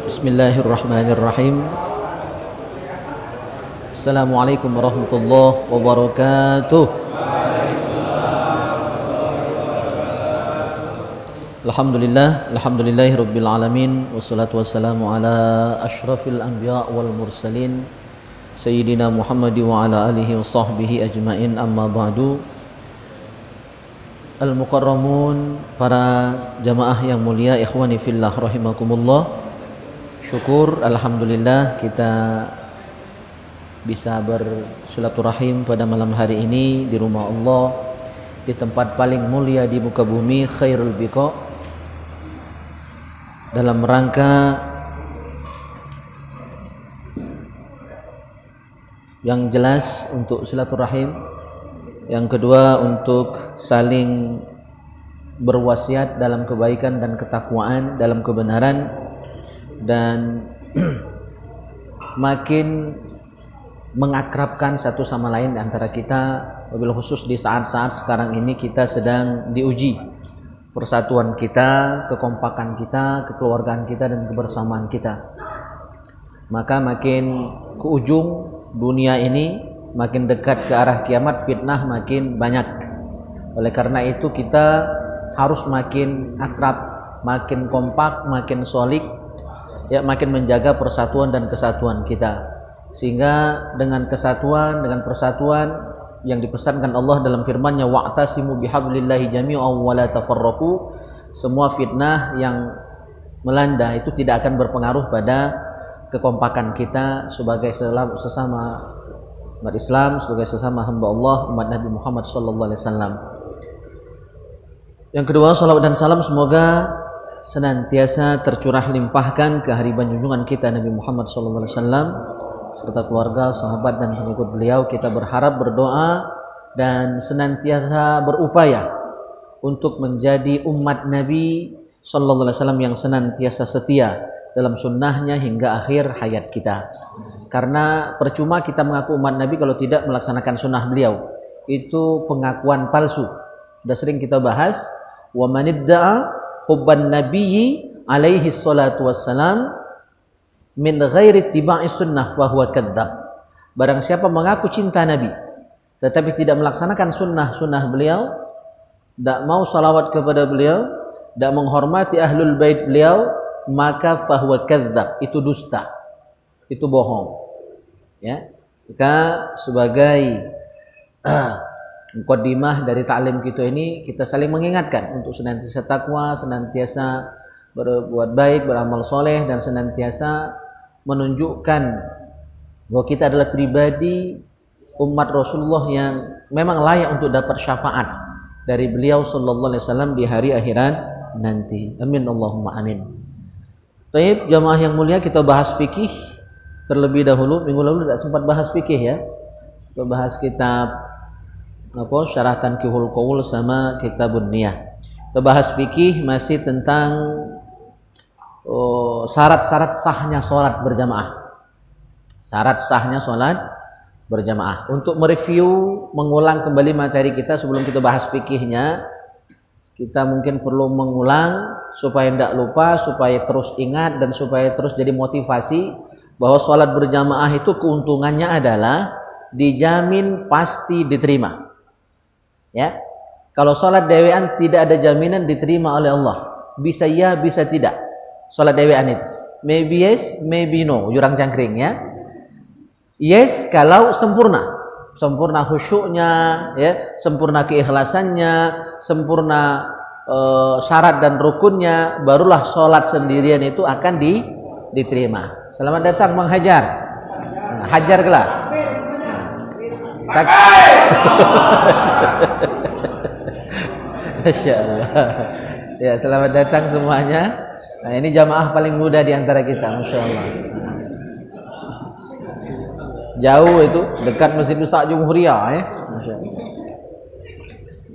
Bismillahirrahmanirrahim. Assalamualaikum warahmatullahi wabarakatuh. Alhamdulillahirabbil alamin, wassalatu wassalamu ala asyrafil anbiya wal mursalin sayyidina Muhammad wa ala alihi wa sahbihi ajmain, amma ba'du. Al-mukarramun, para jamaah yang mulia, ikhwani fillah rahimakumullah. Syukur, alhamdulillah kita bisa bersilaturahim pada malam hari ini di rumah Allah, di tempat paling mulia di muka bumi, khairul biqa, dalam rangka yang jelas untuk silaturahim, yang kedua untuk saling berwasiat dalam kebaikan dan ketakwaan, dalam kebenaran, dan makin mengakrabkan satu sama lain di antara kita, wabil khusus di saat-saat sekarang ini kita sedang diuji persatuan kita, kekompakan kita, kekeluargaan kita, dan kebersamaan kita. Maka makin ke ujung dunia ini, makin dekat ke arah kiamat, fitnah makin banyak. Oleh karena itu kita harus makin akrab, makin kompak, makin solid, ya, makin menjaga persatuan dan kesatuan kita, sehingga dengan kesatuan, dengan persatuan yang dipesankan Allah dalam firman-Nya, wa'tasimu bihablillahi jami'an wa la tafarraqu, semua fitnah yang melanda itu tidak akan berpengaruh pada kekompakan kita sebagai sesama umat Islam, sebagai sesama hamba Allah, umat Nabi Muhammad sallallahu alaihi wasallam. Yang kedua, salawat dan salam semoga senantiasa tercurah limpahkan ke hariban junjungan kita Nabi Muhammad sallallahu alaihi wasallam serta keluarga, sahabat, dan pengikut beliau. Kita berharap, berdoa, dan senantiasa berupaya untuk menjadi umat Nabi sallallahu alaihi wasallam yang senantiasa setia dalam sunnahnya hingga akhir hayat kita. Karena percuma kita mengaku umat Nabi kalau tidak melaksanakan sunnah beliau. Itu pengakuan palsu. Sudah sering kita bahas, wa manidda'a hubban nabiyyi alaihi salatu wassalam min ghairi ittiba'i sunnah fa huwa kadzdzab. Barang siapa mengaku cinta Nabi tetapi tidak melaksanakan sunnah beliau, tidak mau salawat kepada beliau, tidak menghormati ahlul bait beliau, maka fa huwa kadzdzab, itu dusta, itu bohong. Ya, maka sebagai mukaddimah dari ta'lim kita ini, kita saling mengingatkan untuk senantiasa takwa, senantiasa berbuat baik, beramal soleh, dan senantiasa menunjukkan bahwa kita adalah pribadi umat Rasulullah yang memang layak untuk dapat syafaat dari beliau sallallahu alaihi wasallam di hari akhirat nanti. Amin Allahumma amin. Baik, jamaah yang mulia, kita bahas fikih terlebih dahulu. Minggu lalu tidak sempat bahas fikih, ya. Kita bahas kitab Syarah Tanqihul Qaul sama Kitabun Niyah. Kita bahas fikih masih tentang syarat-syarat sahnya sholat berjamaah. Syarat sahnya sholat berjamaah. Untuk mereview, mengulang kembali materi kita sebelum kita bahas fikihnya, kita mungkin perlu mengulang supaya tidak lupa, supaya terus ingat, dan supaya terus jadi motivasi bahwa sholat berjamaah itu keuntungannya adalah dijamin pasti diterima. Ya, kalau sholat dewean tidak ada jaminan diterima oleh Allah. Bisa ya, bisa tidak. Sholat dewean itu, maybe yes, maybe no, jurang cangkring, ya. Yes kalau sempurna, sempurna khusyuknya, ya, sempurna keikhlasannya, sempurna syarat dan rukunnya, barulah sholat sendirian itu akan diterima. Selamat datang Bang Hajar. Nah, hajar kelak. Masya Allah. Ya, selamat datang semuanya. Nah, ini jamaah paling muda di antara kita, Masya Allah. Jauh itu, dekat Masjid Ustaz Jumhuriyah, ya. Masya Allah.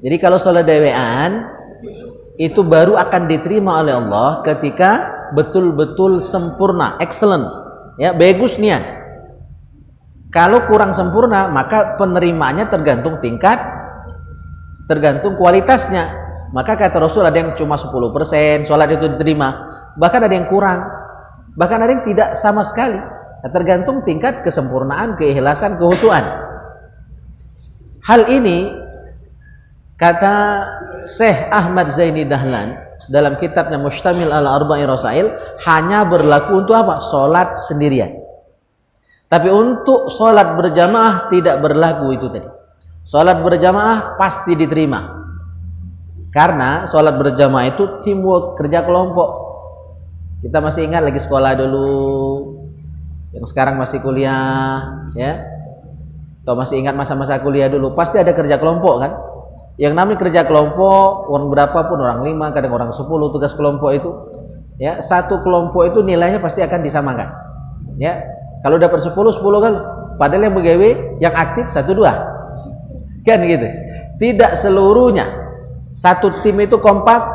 Jadi kalau sholat dewean itu baru akan diterima oleh Allah ketika betul-betul sempurna, excellent, ya, bagus niat. Kalau kurang sempurna, maka penerimaannya tergantung tingkat, tergantung kualitasnya. Maka kata Rasul, ada yang cuma 10% sholat itu diterima, bahkan ada yang kurang. Bahkan ada yang tidak sama sekali. Tergantung tingkat kesempurnaan, keikhlasan, kehusuan. Hal ini kata Syekh Ahmad Zaini Dahlan dalam kitabnya Mustamil ala Arba'i Rasail, hanya berlaku untuk apa? Salat sendirian. Tapi untuk salat berjamaah tidak berlaku itu tadi. Salat berjamaah pasti diterima. Karena salat berjamaah itu teamwork, kerja kelompok. Kita masih ingat lagi sekolah dulu, yang sekarang masih kuliah, ya. Atau masih ingat masa-masa kuliah dulu, pasti ada kerja kelompok kan? Yang namanya kerja kelompok, orang berapapun, orang 5, kadang orang 10 tugas kelompok itu, ya, satu kelompok itu nilainya pasti akan disamakan. Ya. Kalau dapat 10 kan, padahal yang begawe, yang aktif 1-2. Kan gitu. Tidak seluruhnya. Satu tim itu kompak,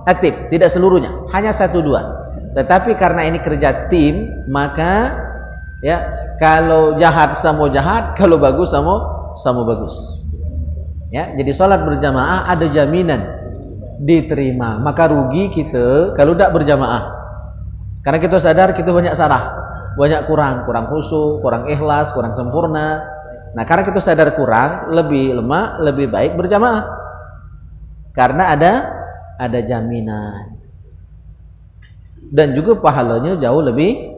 aktif, tidak seluruhnya, hanya 1-2. Tetapi karena ini kerja tim, maka ya, kalau jahat sama jahat, kalau bagus sama bagus. Ya, jadi sholat berjamaah ada jaminan diterima. Maka rugi kita kalau tidak berjamaah. Karena kita sadar kita banyak salah, banyak kurang khusyuk, kurang ikhlas, kurang sempurna. Nah, karena kita sadar kurang, lebih lemah, lebih baik berjamaah. Karena ada jaminan. Dan juga pahalanya jauh lebih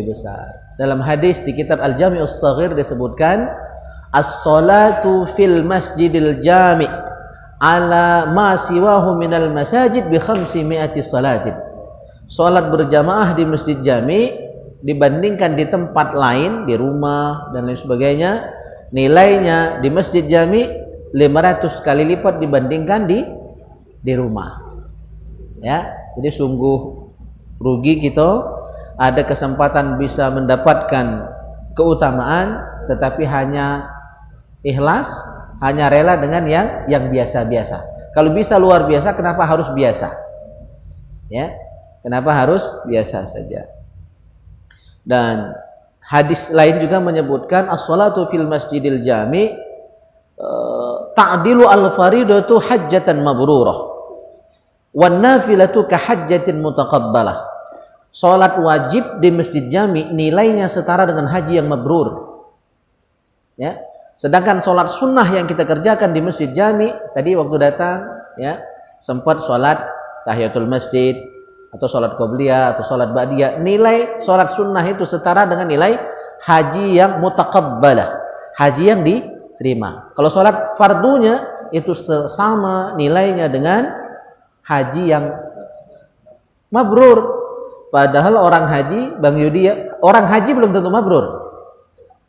besar. Dalam hadis di kitab Al-Jami'us Shaghir disebutkan as-salatu fil masjidil jami' ala ma siwahu minal masajid bi 500 salatin. Salat berjamaah di masjid jami' dibandingkan di tempat lain, di rumah dan lain sebagainya, nilainya di masjid jami' 500 kali lipat dibandingkan di rumah. Ya, jadi sungguh rugi kita ada kesempatan bisa mendapatkan keutamaan tetapi hanya ikhlas, hanya rela dengan yang biasa-biasa. Kalau bisa luar biasa, kenapa harus biasa? Ya, kenapa harus biasa saja? Dan hadis lain juga menyebutkan as-salatu fil masjidil jami' ta'dilu al-faridatu hajjatan mabrurah wan nafilatu ka hajjatin mutaqabbalah. Salat wajib di masjid jami' nilainya setara dengan haji yang mabrur. Ya. Sedangkan salat sunnah yang kita kerjakan di masjid jami' tadi waktu datang, ya, sempat salat tahiyatul masjid atau salat qobliyah atau salat ba'diyah, nilai salat sunnah itu setara dengan nilai haji yang mutaqabbalah, haji yang diterima. Kalau salat fardunya itu sama nilainya dengan haji yang mabrur. Padahal orang haji, Bang Yudi, ya, orang haji belum tentu mabrur.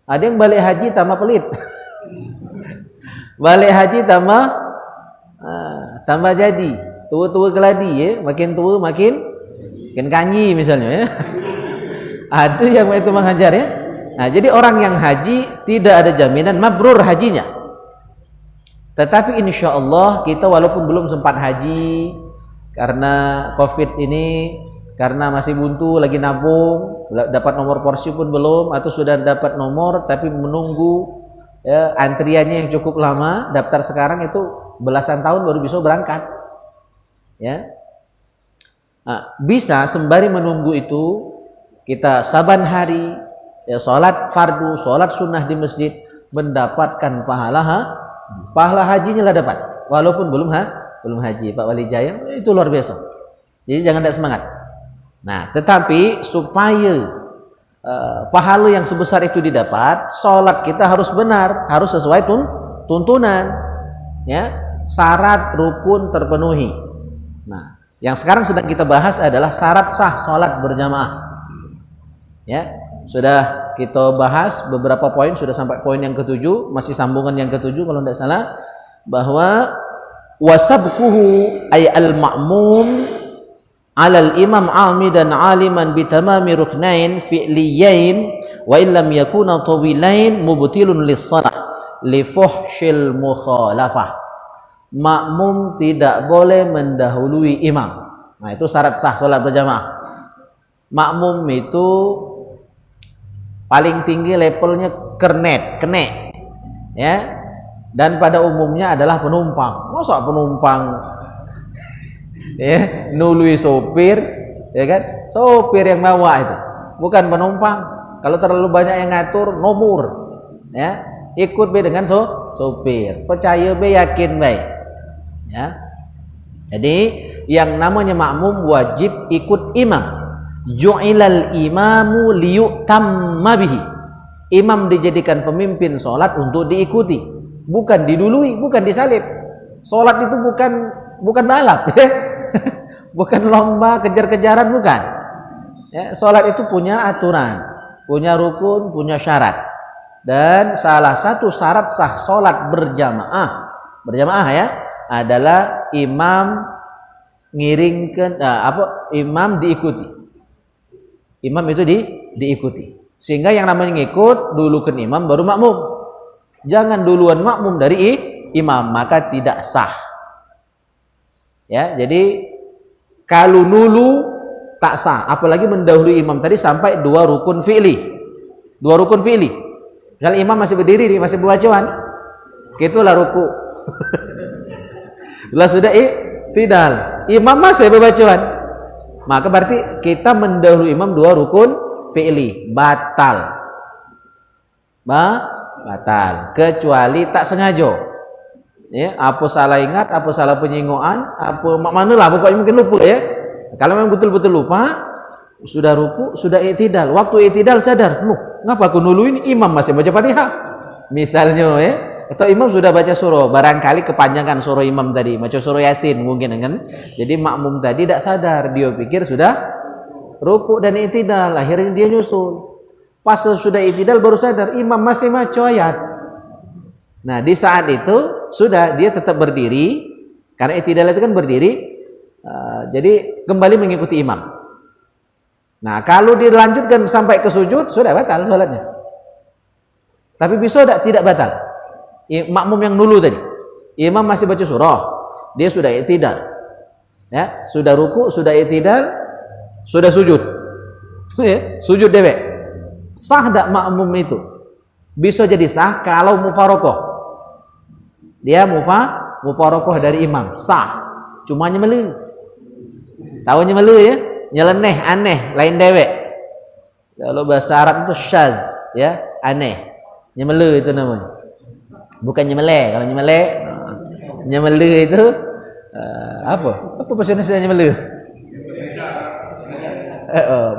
Ada yang balik haji tambah pelit. Balik haji tambah jadi. Tua-tua geladi, ya, makin tua makin kanyi misalnya, ya. Ada yang itu menghajar, ya. Nah, jadi orang yang haji tidak ada jaminan mabrur hajinya. Tetapi insya Allah kita walaupun belum sempat haji karena COVID ini, karena masih buntu, lagi nabung, dapat nomor porsi pun belum, atau sudah dapat nomor tapi menunggu, ya, antriannya yang cukup lama, daftar sekarang itu belasan tahun baru bisa berangkat, ya. Nah, bisa sembari menunggu itu kita saban hari, ya, sholat fardu, sholat sunnah di masjid, mendapatkan pahala hajinya lah dapat, walaupun belum haji. Pak Wali Jaya itu luar biasa. Jadi jangan tidak semangat. Nah, tetapi supaya pahala yang sebesar itu didapat, sholat kita harus benar, harus sesuai tuntunan, ya, syarat rukun terpenuhi. Nah, yang sekarang sedang kita bahas adalah syarat sah sholat berjamaah. Ya, sudah kita bahas beberapa poin, sudah sampai poin yang ke-7, masih sambungan yang ke-7 kalau tidak salah, bahwa wasabquhu ay al-ma'mum alal imam amidan aliman bitamami ruknain fi'liyain wa illam yakuna tawilain mubtilun lis-shalah li fuhsyil mukhalafah. Makmum tidak boleh mendahului imam. Nah, itu syarat sah salat berjamaah. Makmum itu paling tinggi levelnya kene, ya. Dan pada umumnya adalah penumpang. Masa penumpang ya nului sopir, ya kan, sopir yang bawa itu, bukan penumpang. Kalau terlalu banyak yang ngatur, nomor, ya, ikut be dengan sopir, percaya be, yakin be, ya. Jadi yang namanya makmum wajib ikut imam. Ju'ilal imamu liyutamma bihi. Imam dijadikan pemimpin sholat untuk diikuti, bukan didului, bukan disalib. Sholat itu bukan balap, ya. Bukan lomba kejar-kejaran, bukan. Ya, sholat itu punya aturan, punya rukun, punya syarat. Dan salah satu syarat sah sholat berjamaah ya, adalah imam ngiringkan imam diikuti. Imam itu diikuti. Sehingga yang namanya ngikut dulukan imam baru makmum. Jangan duluan makmum dari imam, maka tidak sah. Ya, jadi kalau nulu tak sah, apalagi mendahului imam tadi sampai dua rukun fi'li. Kalau imam masih berdiri nih, masih bacaan, itulah ruku. Lah sudah i'tidal, imam masih bacaan, maka berarti kita mendahului imam dua rukun fi'li, batal, kecuali tak sengaja. Ya, apa salah ingat, apa salah penyinggungan, apa mana lah, pokoknya mungkin lupa ya. Kalau memang betul-betul lupa, sudah ruku, sudah i'tidal. Waktu i'tidal sadar, ngapa aku nulu ini imam masih baca Fatihah? Misalnya ya, atau imam sudah baca surah, barangkali kepanjangan surah imam tadi, baca surah Yasin mungkin kan. Jadi makmum tadi tidak sadar, dia pikir sudah ruku dan i'tidal, akhirnya dia nyusul. Pas sudah i'tidal baru sadar imam masih baca ayat. Nah, di saat itu sudah dia tetap berdiri, karena i'tidal itu kan berdiri. Jadi kembali mengikuti imam. Nah, kalau dilanjutkan sampai ke sujud sudah batal sholatnya. Tapi bisa tidak batal. Makmum yang dulu tadi, imam masih baca surah, dia sudah i'tidal, ya, sudah ruku, sudah i'tidal, sudah sujud, sujud dewek. Sah tak makmum itu? Bisa jadi sah kalau mufarokoh. Dia mufarokoh dari imam, sah. Cuma nyemelu. Tahu nyemelu ya? Nyeleneh, aneh, lain dewek. Kalau bahasa Arab itu syaz, ya, aneh. Nyemelu itu namanya. Bukan nyemele. Kalau nyemelu itu apa? Apa bahasa Indonesia nyemelu?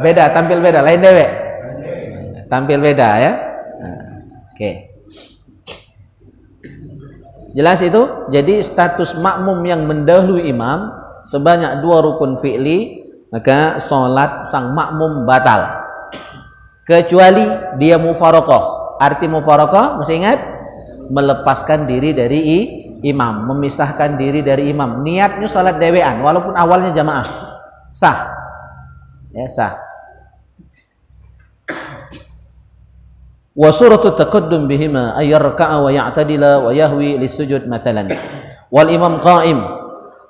Beda, tampil beda, lain dewek. Tampil beda ya. Oke. Jelas itu? Jadi status makmum yang mendahului imam sebanyak dua rukun fi'li, maka sholat sang makmum batal. Kecuali dia mufarokoh. Arti mufarokoh, masih ingat? Melepaskan diri dari imam, memisahkan diri dari imam. Niatnya sholat dewean, walaupun awalnya jamaah. Sah. Ya, sah. Wa suratu taqaddum bihima ay yarka'a wa ya'tadila wa yahwi lisujud mathalan wal imam qa'im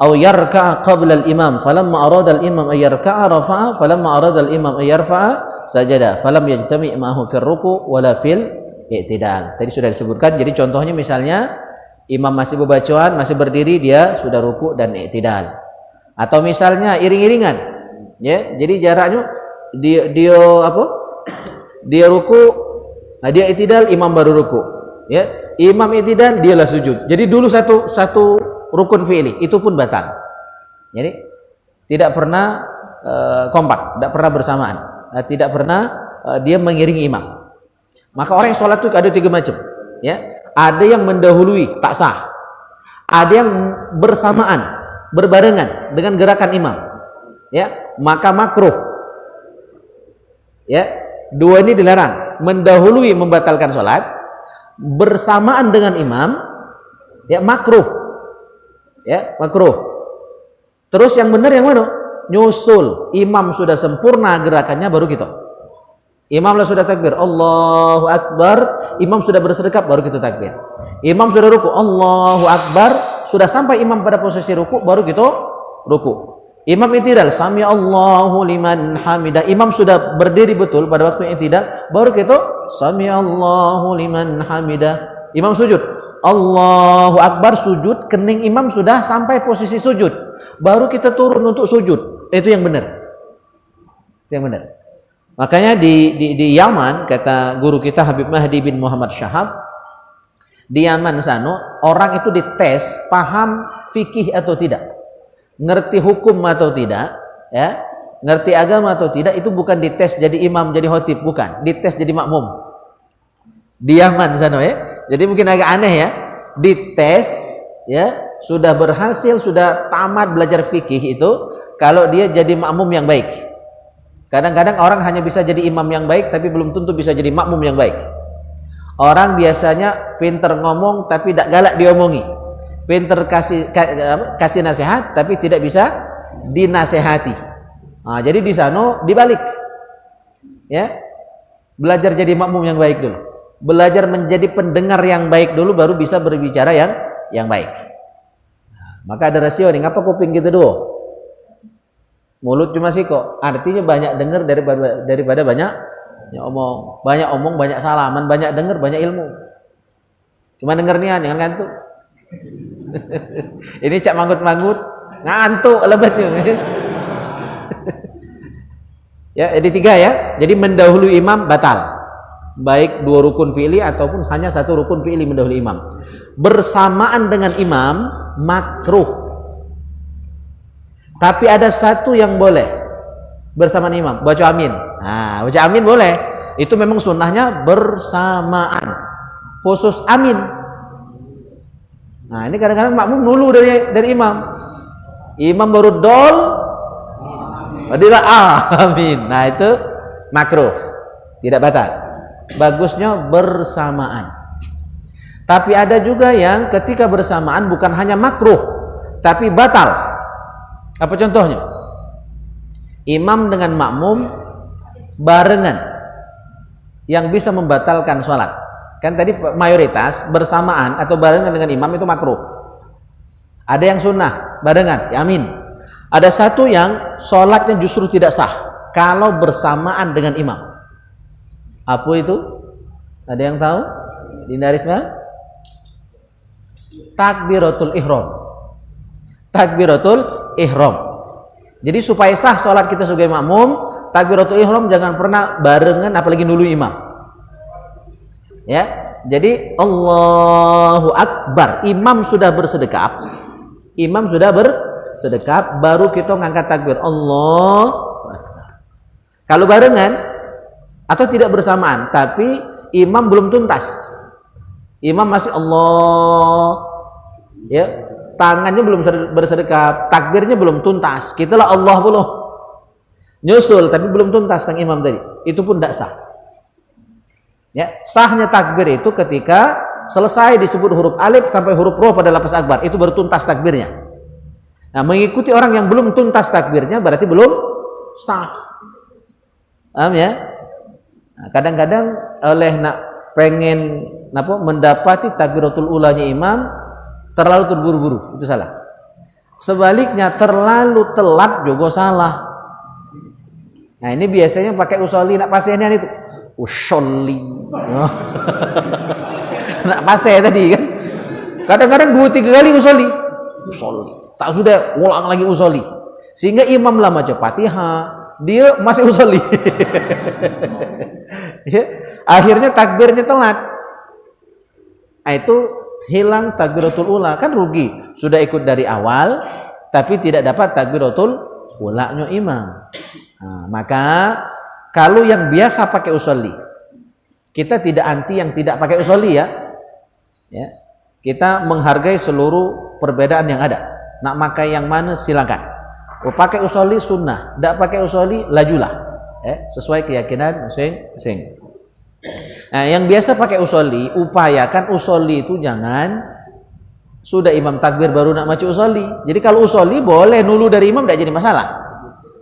aw yarka'a qabla al imam falamma arada al imam ay yarka'a rafa'a falamma arada al imam ay yarfa'a sajada falam yajtami' ma'ahu fil ruku' wala fil i'tidal. Tadi sudah disebutkan. Jadi contohnya misalnya imam masih berbacaan, masih berdiri, dia sudah ruku' dan i'tidal. Atau misalnya iring-iringan, ya, jadi jaraknya dia ruku', nah, dia i'tidal, imam baru ruku, ya. Imam i'tidal, dialah sujud. Jadi dulu satu rukun fi'li, itu pun batal. Jadi tidak pernah kompak, tidak pernah bersamaan, tidak pernah dia mengiringi imam. Maka orang yang sholat itu ada tiga macam, ya. Ada yang mendahului, tak sah. Ada yang bersamaan, berbarengan dengan gerakan imam, ya, maka makruh. Ya, dua ini dilarang. Mendahului membatalkan sholat, bersamaan dengan imam, ya, makruh. Ya, makruh. Terus yang benar yang mana? Nyusul. Imam sudah sempurna gerakannya baru kita. Imamlah sudah takbir, Allahu Akbar, imam sudah bersedekap baru kita takbir. Imam sudah ruku, Allahu Akbar, sudah sampai imam pada posisi ruku baru kita ruku. Imam i'tidal, sami Allahu liman hamidah. Imam sudah berdiri betul pada waktu i'tidal, baru kita sami Allahu liman hamidah. Imam sujud, Allahu Akbar, sujud, kening imam sudah sampai posisi sujud, baru kita turun untuk sujud. Itu yang benar. Yang benar. Makanya di Yaman, kata guru kita Habib Mahdi bin Muhammad Syahab, di Yaman sana orang itu dites paham fikih atau tidak, ngerti hukum atau tidak, ya, ngerti agama atau tidak, itu bukan dites jadi imam, jadi khotib, bukan, dites jadi makmum. Di Yaman sana ya. Jadi mungkin agak aneh ya, dites ya, sudah berhasil, sudah tamat belajar fikih itu, kalau dia jadi makmum yang baik. Kadang-kadang orang hanya bisa jadi imam yang baik, tapi belum tentu bisa jadi makmum yang baik. Orang biasanya pinter ngomong, tapi tidak galak diomongi. Pinter kasih nasihat, tapi tidak bisa dinasehati. Nah, jadi di sana dibalik. Ya, belajar jadi makmum yang baik dulu. Belajar menjadi pendengar yang baik dulu, baru bisa berbicara yang baik. Nah, maka ada rasio nih, ngapa kuping gitu dulu? Mulut cuma siko, artinya banyak dengar daripada banyak omong. Banyak omong, banyak salaman, banyak dengar, banyak ilmu. Cuma denger nian, jangan ngantuk. Ini cak manggut-manggut, ngantuk lebatnya. Ya, jadi 3 ya. Jadi mendahului imam batal. Baik 2 rukun fi'li ataupun hanya 1 rukun fi'li mendahului imam. Bersamaan dengan imam makruh. Tapi ada 1 yang boleh bersamaan imam, baca amin. Nah, baca amin boleh. Itu memang sunnahnya bersamaan. Khusus amin. Nah, ini kadang-kadang makmum nulu dari imam. Imam baru dol, badilah amin. Nah, itu makruh. Tidak batal. Bagusnya bersamaan. Tapi ada juga yang ketika bersamaan bukan hanya makruh, tapi batal. Apa contohnya? Imam dengan makmum barengan yang bisa membatalkan sholat. Kan tadi mayoritas bersamaan atau barengan dengan imam itu makruh. Ada yang sunnah barengan, ya amin. Ada 1 yang sholatnya justru tidak sah kalau bersamaan dengan imam. Apa itu? Ada yang tahu? Dinda Risma? Takbiratul ihram. Takbiratul ihram. Jadi supaya sah sholat kita sebagai makmum, takbiratul ihram jangan pernah barengan, apalagi dulu imam. Ya, jadi Allahu Akbar, imam sudah bersedekap, baru kita ngangkat takbir Allah. Kalau barengan atau tidak bersamaan, tapi imam belum tuntas, imam masih Allah, ya, tangannya belum bersedekap, takbirnya belum tuntas, kita lah Allah belum nyusul, tapi belum tuntas sang imam tadi, itu pun tidak sah. Ya, sahnya takbir itu ketika selesai disebut huruf alif sampai huruf roh pada lafaz akbar, itu baru tuntas takbirnya. Nah, mengikuti orang yang belum tuntas takbirnya berarti belum sah. Paham ya? Nah, kadang-kadang oleh pengen mendapati takbiratul ulanya imam terlalu terburu-buru, itu salah. Sebaliknya terlalu telat juga salah. Nah, ini biasanya pakai usolli, nak pasenya itu usolli. Nak pasnya tadi kan. Kadang-kadang 2-3 kali usolli. Tak sudah ulang lagi usolli. Sehingga imam lah baca Fatihah, dia masih usolli. Ya, akhirnya takbirnya telat. Nah, itu hilang takbiratul ula, kan rugi. Sudah ikut dari awal tapi tidak dapat takbiratul ulanya imam. Nah, maka kalau yang biasa pakai usolli, kita tidak anti yang tidak pakai usolli ya. Ya. Kita menghargai seluruh perbedaan yang ada. Nak pakai yang mana silakan. Pakai usolli sunnah, tidak pakai usolli lajulah. Sesuai keyakinan masing-masing. Nah, yang biasa pakai usolli, upayakan usolli itu jangan sudah imam takbir baru nak maca usolli. Jadi kalau usolli boleh nulu dari imam, tidak jadi masalah.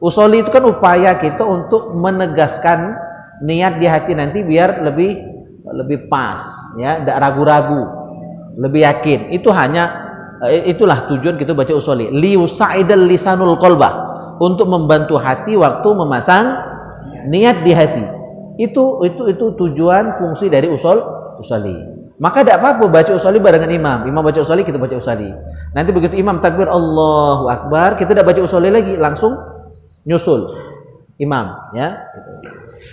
Usolli itu kan upaya kita untuk menegaskan niat di hati nanti biar lebih pas, ya, tidak ragu-ragu, lebih yakin. Itu hanya itulah tujuan kita baca usolli. Liusaidal lisanul qalbah, untuk membantu hati waktu memasang niat di hati. Itu tujuan fungsi dari usolli. Maka tidak apa-apa baca usolli barengan imam. Imam baca usolli, kita baca usolli. Nanti begitu imam takbir Allahu Akbar, kita tidak baca usolli lagi, langsung nyusul. imam, ya.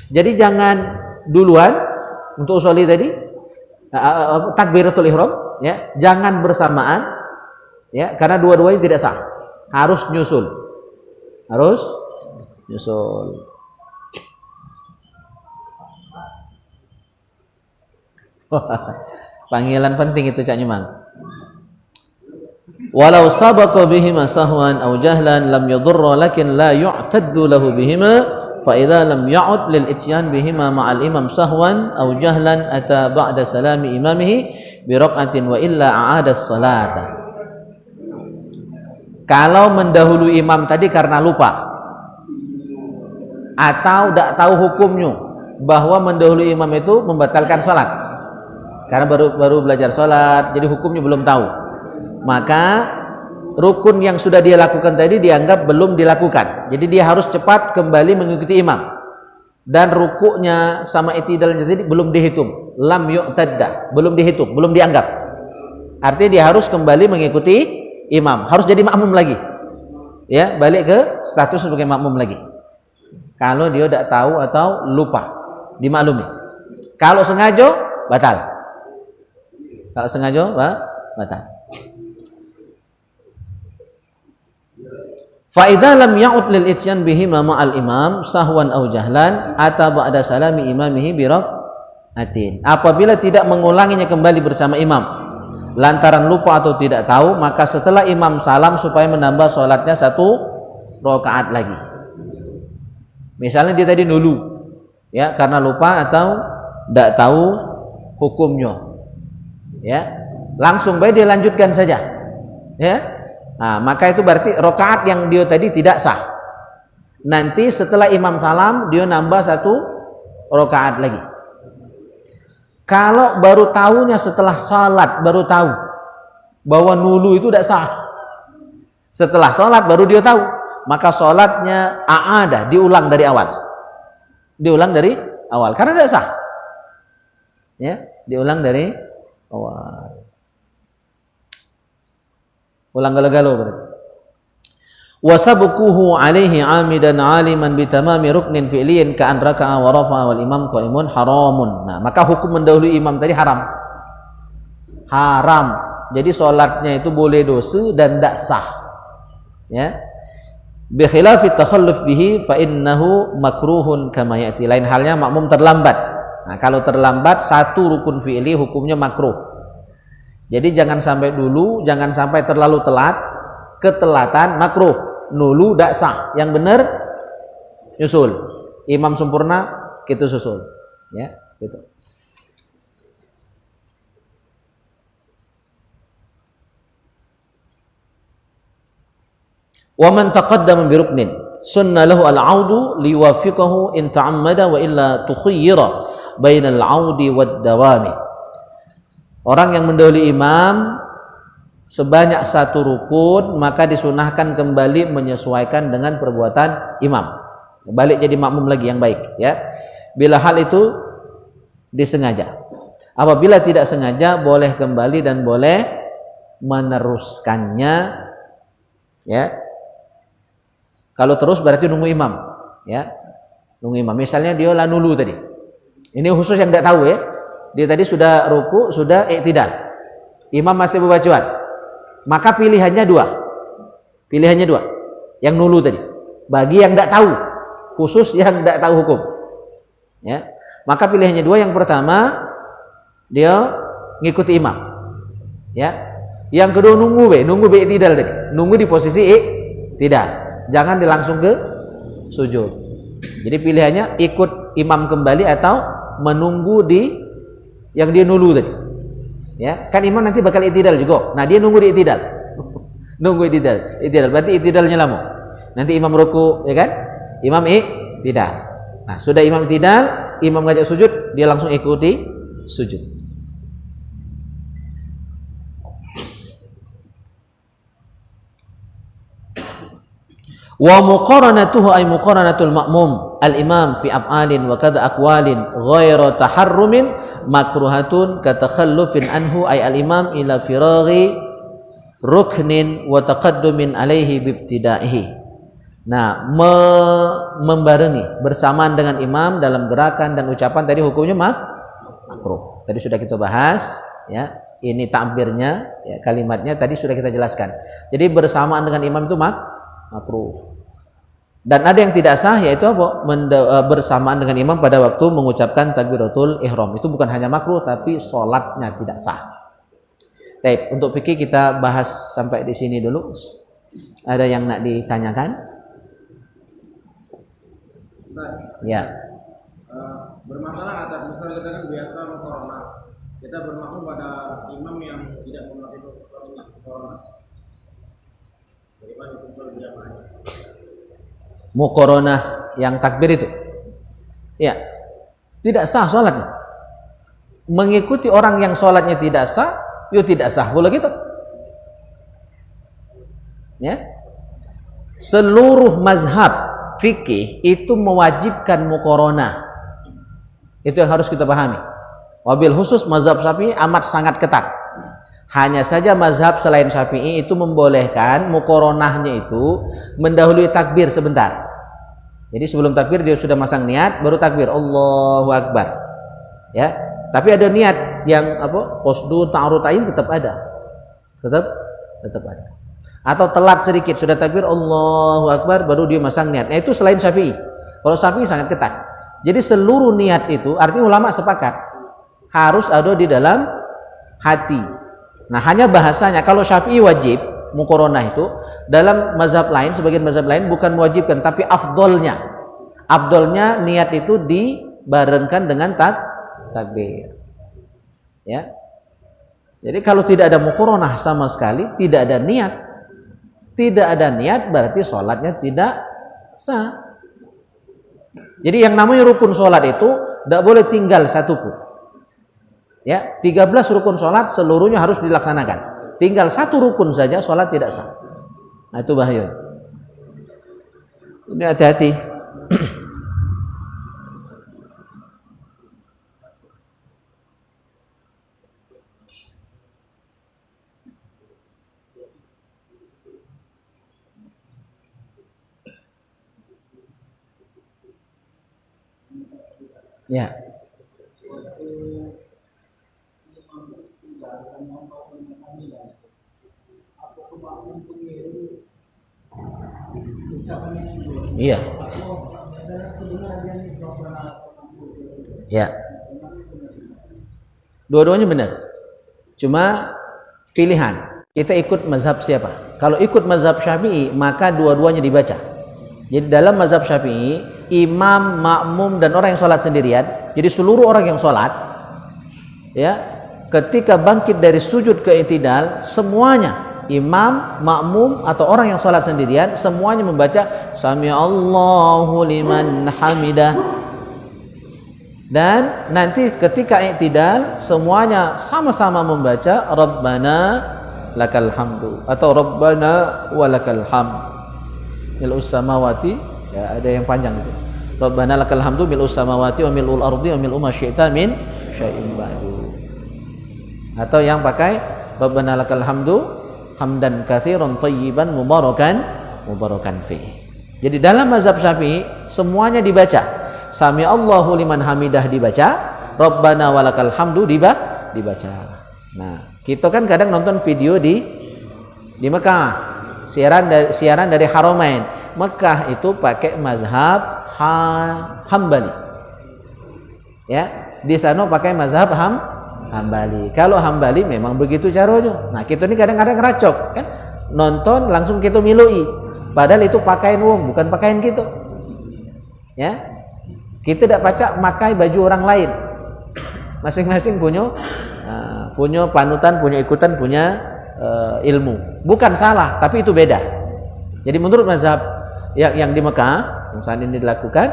Jadi jangan duluan untuk usholi tadi takbiratul ihram, ya, jangan bersamaan, ya, karena dua-duanya tidak sah. Harus nyusul. Panggilan penting itu Cak Nyemang. Walau sabaqa bihima sahwan aw jahlan lam yadurra lakin la yu'taddu lahu bihima fa idza lam ya'ud lil ityan bihima ma'al imam sahwan aw jahlan ata ba'da salami imamihi bi raq'atin wa illa a'ada as-salata. Kalau mendahului imam tadi karena lupa atau tidak tahu hukumnya bahwa mendahului imam itu membatalkan salat, karena baru belajar salat, jadi hukumnya belum tahu, maka rukun yang sudah dia lakukan tadi dianggap belum dilakukan. Jadi dia harus cepat kembali mengikuti imam, dan rukuknya sama i'tidalnya tadi belum dihitung, lam yu'tadda, belum dihitung, belum dianggap. Artinya dia harus kembali mengikuti imam, harus jadi makmum lagi, ya, balik ke status sebagai makmum lagi. Kalau dia tidak tahu atau lupa, dimaklumi. Kalau sengaja, batal. Kalau sengaja, batal. Fa idza lam ya'ud lil ityan bihi ma'al imam sahwan aw jahlan ata ba'da salami imamihi bi raq'atin. Apabila tidak mengulanginya kembali bersama imam lantaran lupa atau tidak tahu, maka setelah imam salam supaya menambah salatnya 1 rakaat lagi. Misalnya dia tadi nulu, ya, karena lupa atau tidak tahu hukumnya, ya, langsung baik dia lanjutkan saja, ya. Nah, maka itu berarti rakaat yang dia tadi tidak sah. Nanti setelah imam salam dia nambah 1 rakaat lagi. Kalau baru tahunya setelah salat, baru tahu bahwa nulu itu tidak sah, setelah salat baru dia tahu, maka salatnya a'adah, diulang dari awal, karena tidak sah, ya, diulang dari awal. Ulang galau-galau berarti. Wasabquhu alaihi 'amidan 'aliman bitamami ruknin fi'liyin ka'an raka'a wa rafa'a wal imam qa'imun haramun. Nah, maka hukum mendahului imam tadi haram. Jadi salatnya itu boleh dosa dan tidak sah, ya. Bi khilafi takhalluf bihi fa innahu makruhun kama ya'ti. Lain halnya makmum terlambat. Nah, kalau terlambat 1 rukun fi'li hukumnya makruh. Jadi jangan sampai dulu, jangan sampai terlalu telat. Ketelatan makruh, nulu dak sah. Yang benar nyusul. Imam sempurna kita susul, ya, gitu. Wa man taqaddama bi ruknin sunna lahu al-'audu liwafiqahu in ta'ammada wa illa tukhayyira bainal 'audi wad dawami. Orang yang mendahului imam sebanyak 1 rukun, maka disunahkan kembali menyesuaikan dengan perbuatan imam, balik jadi makmum lagi yang baik, ya, bila hal itu disengaja. Apabila tidak sengaja boleh kembali dan boleh meneruskannya, ya. Kalau terus berarti nunggu imam, ya, nunggu imam. Misalnya dia lanulu tadi, ini khusus yang tidak tahu, ya, dia tadi sudah ruku, sudah i'tidal, imam masih berbacaan, maka pilihannya dua, yang nulu tadi. Bagi yang tidak tahu, khusus yang tidak tahu hukum, ya, maka pilihannya 2. Yang pertama dia ngikuti imam, ya. Yang kedua nunggu i'tidal tadi, nunggu di posisi i'tidal. Jangan langsung ke sujud. Jadi pilihannya ikut imam kembali atau menunggu di yang dia nulu tadi, ya, kan imam nanti bakal i'tidal juga. Nah, dia nunggu di i'tidal. I'tidal berarti i'tidalnya lama. Nanti imam ruku, ya kan, imam i'tidal. Nah, sudah imam i'tidal, imam ngajak sujud, dia langsung ikuti sujud. Wa muqaranatuhu ay muqaranatul ma'mum al-imam fi af'alin wa kadha aqwalin ghairu taharrumin makruhatun ka takhallufin anhu ay al-imam ila firaghi ruknin wa taqaddumin alaihi bibtida'ihi. Nah, membarengi bersamaan dengan imam dalam gerakan dan ucapan tadi hukumnya makruh. Tadi sudah kita bahas, ya. Ini takbirnya, ya, kalimatnya tadi sudah kita jelaskan. Jadi bersamaan dengan imam itu makruh. Dan ada yang tidak sah, yaitu apa? Bersamaan dengan imam pada waktu mengucapkan takbiratul ihram. Itu bukan hanya makruh, tapi sholatnya tidak sah. Baik, untuk fikih kita bahas sampai di sini dulu. Ada yang nak ditanyakan? Ya. Bermasalah atas misalnya kita kan biasa corona. Kita bermakmum pada imam yang tidak memakai corona. Bagaimana itu berjamaah? Muqaranah yang takbir itu, ya, tidak sah sholatnya. Mengikuti orang yang sholatnya tidak sah, yo tidak sah boleh gitu. Ya, seluruh mazhab fikih itu mewajibkan muqaranah. Itu yang harus kita pahami. Wabil khusus mazhab Syafi'i amat sangat ketat. Hanya saja mazhab selain Syafi'i itu membolehkan muqaranahnya itu mendahului takbir sebentar. Jadi sebelum takbir dia sudah masang niat, baru takbir Allahu Akbar. Ya, tapi ada niat yang apa? Qasdu ta'rutain tetap ada. Tetap ada. Atau telat sedikit sudah takbir Allahu Akbar baru dia masang niat. Nah, itu selain Syafi'i. Kalau Syafi'i sangat ketat. Jadi seluruh niat itu artinya ulama sepakat harus ada di dalam hati. Nah, hanya bahasanya kalau Syafi'i wajib muqaranah itu, dalam mazhab lain, sebagian mazhab lain bukan mewajibkan tapi afdolnya niat itu dibarengkan dengan takbir. Ya. Jadi kalau tidak ada muqaranah sama sekali, tidak ada niat berarti sholatnya tidak sah. Jadi yang namanya rukun sholat itu tidak boleh tinggal satu pun. Ya, 13 rukun sholat seluruhnya harus dilaksanakan. Tinggal satu rukun saja sholat tidak sah. Nah, itu bahaya. Ini hati-hati. Ya. Iya. Ya. Dua-duanya benar. Cuma pilihan. Kita ikut mazhab siapa? Kalau ikut mazhab Syafi'i, maka dua-duanya dibaca. Jadi dalam mazhab Syafi'i, imam, makmum dan orang yang sholat sendirian, jadi seluruh orang yang sholat, ya, ketika bangkit dari sujud ke i'tidal, semuanya imam, makmum atau orang yang sholat sendirian semuanya membaca Sami Allahu liman hamidah. Dan nanti ketika i'tidal semuanya sama-sama membaca Rabbana lakal hamdu atau Rabbana walakal hamd. Mil'us samawati, ya ada yang panjang itu. Rabbana lakal hamdu mil'us samawati wa mil'ul ardi wa mil'u ma syi'ta min syai'in ba'du. Atau yang pakai Rabbana lakal hamdu hamdan katsiran thayyiban mubarakan fi. Jadi dalam mazhab Syafi'i semuanya dibaca. Sami Allahu liman hamidah dibaca, Rabbana walakal hamdu dibaca. Nah, kita kan kadang nonton video di Mekah. Siaran dari Haramain. Mekah itu pakai mazhab Hambali. Ya, di sana pakai mazhab Hambali. Kalau Hambali memang begitu caranya. Nah, kita ini kadang-kadang ngeracok kan, nonton langsung kita milui. Padahal itu pakaian wong, bukan pakaian kita. Ya. Kita tidak pakai baju orang lain. Masing-masing punya panutan, punya ikutan, punya ilmu. Bukan salah, tapi itu beda. Jadi menurut mazhab yang di Mekah yang saat ini dilakukan,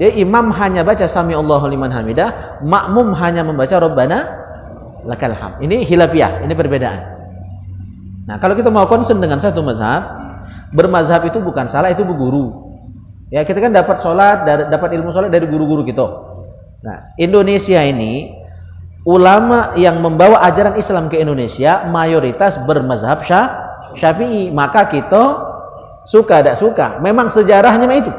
dia imam hanya baca Sami Allahu liman hamidah, makmum hanya membaca Rabbana lakal hamd. Ini khilafiyah, ini perbedaan. Nah, kalau kita mau concern dengan satu mazhab, bermazhab itu bukan salah, itu berguru. Ya, kita kan dapat sholat, dapat ilmu sholat dari guru-guru kita. Nah, Indonesia ini ulama yang membawa ajaran Islam ke Indonesia mayoritas bermazhab Syafi'i. Maka kita Suka tidak suka, memang sejarahnya itu.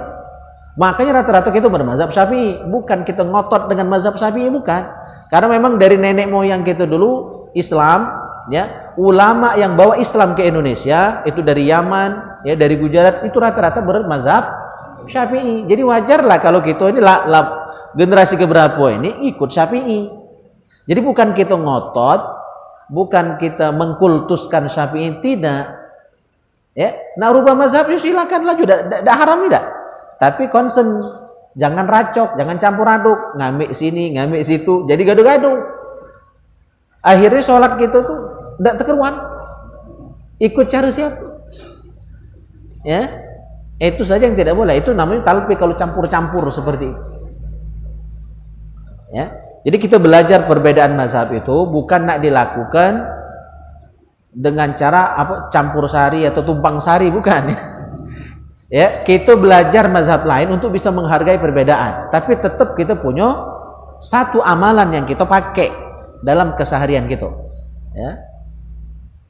Makanya rata-rata kita bermazhab Syafi'i, bukan kita ngotot dengan mazhab Syafi'i, bukan. Karena memang dari nenek moyang kita dulu Islam, ya, ulama yang bawa Islam ke Indonesia itu dari Yaman, ya, dari Gujarat, itu rata-rata bermazhab Syafi'i. Jadi wajarlah kalau kita ini generasi keberapa ini ikut Syafi'i. Jadi bukan kita ngotot, bukan kita mengkultuskan Syafi'i, tidak. Ya, nak rubah mazhab ya silakanlah, juga tidak haram tidak. Tapi concern, jangan racok, jangan campur aduk, ngambil sini, ngambil situ, jadi gaduh-gaduh. Akhirnya sholat kita tuh tidak terkeruan. Ikut cara siapa? Ya, itu saja yang tidak boleh. Itu namanya talpi kalau campur-campur seperti itu. Ya, jadi kita belajar perbedaan mazhab itu bukan nak dilakukan dengan cara campur sari atau tumpang sari, bukan. Ya, kita belajar mazhab lain untuk bisa menghargai perbedaan, tapi tetap kita punya satu amalan yang kita pakai dalam keseharian kita. Ya,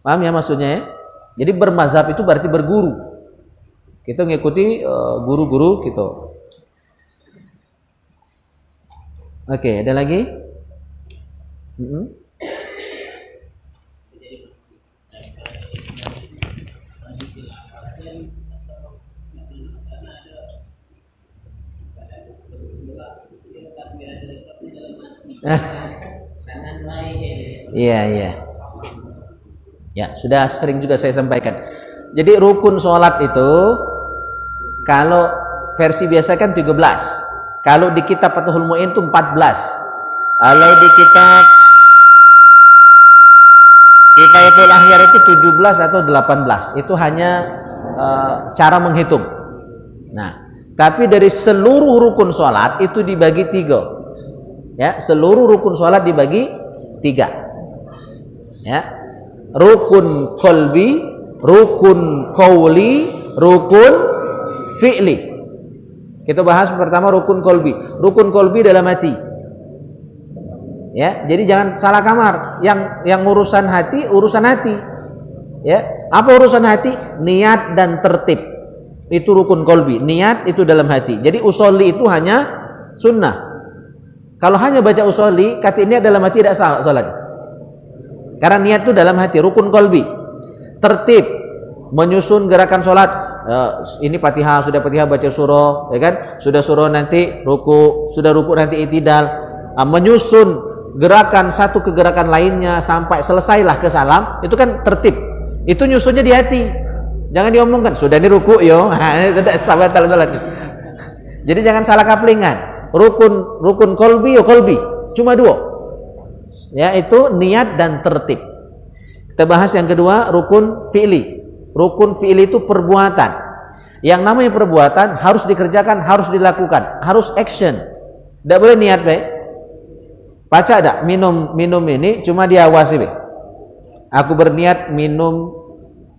paham ya maksudnya ya? Jadi bermazhab itu berarti berguru. Kita mengikuti guru-guru kita. Oke, ada lagi? Iya. Ya, sudah sering juga saya sampaikan. Jadi rukun sholat itu kalau versi biasa kan 13. Kalau di kitab Fathul Mu'in itu 14. Kalau di kitab Kifayatul Ahyar itu 17 atau 18. Itu hanya cara menghitung. Nah, tapi dari seluruh rukun sholat itu dibagi 3. Ya, seluruh rukun sholat dibagi 3. Ya, rukun qalbi, rukun qauli, rukun fi'li. Kita bahas pertama rukun qalbi. Rukun qalbi dalam hati. Ya, jadi jangan salah kamar. Yang urusan hati, urusan hati. Ya, apa urusan hati? Niat dan tertib. Itu rukun qalbi. Niat itu dalam hati. Jadi usolli itu hanya sunnah. Kalau hanya baca usolli, kata niat dalam hati tidak sah salat. Karena niat itu dalam hati, rukun qalbi. Tertib, menyusun gerakan salat. Ini Fatihah, sudah Fatihah baca surah, ya kan? Sudah surah nanti ruku, sudah ruku nanti i'tidal. Menyusun gerakan satu ke gerakan lainnya sampai selesailah ke salam, itu kan tertib. Itu nyusunnya di hati. Jangan diomongkan, sudah ini ruku yo. Tidak sahabat salat. Jadi jangan salah kaplingan. Rukun qalbi ya qalbi, cuma 2. Ya, itu niat dan tertib. Kita bahas yang kedua, rukun fi'li. Rukun fi'li itu perbuatan. Yang namanya perbuatan harus dikerjakan, harus dilakukan, harus action. Tidak boleh niat baik. Baca ada minum ini cuma diawasi baik. Aku berniat minum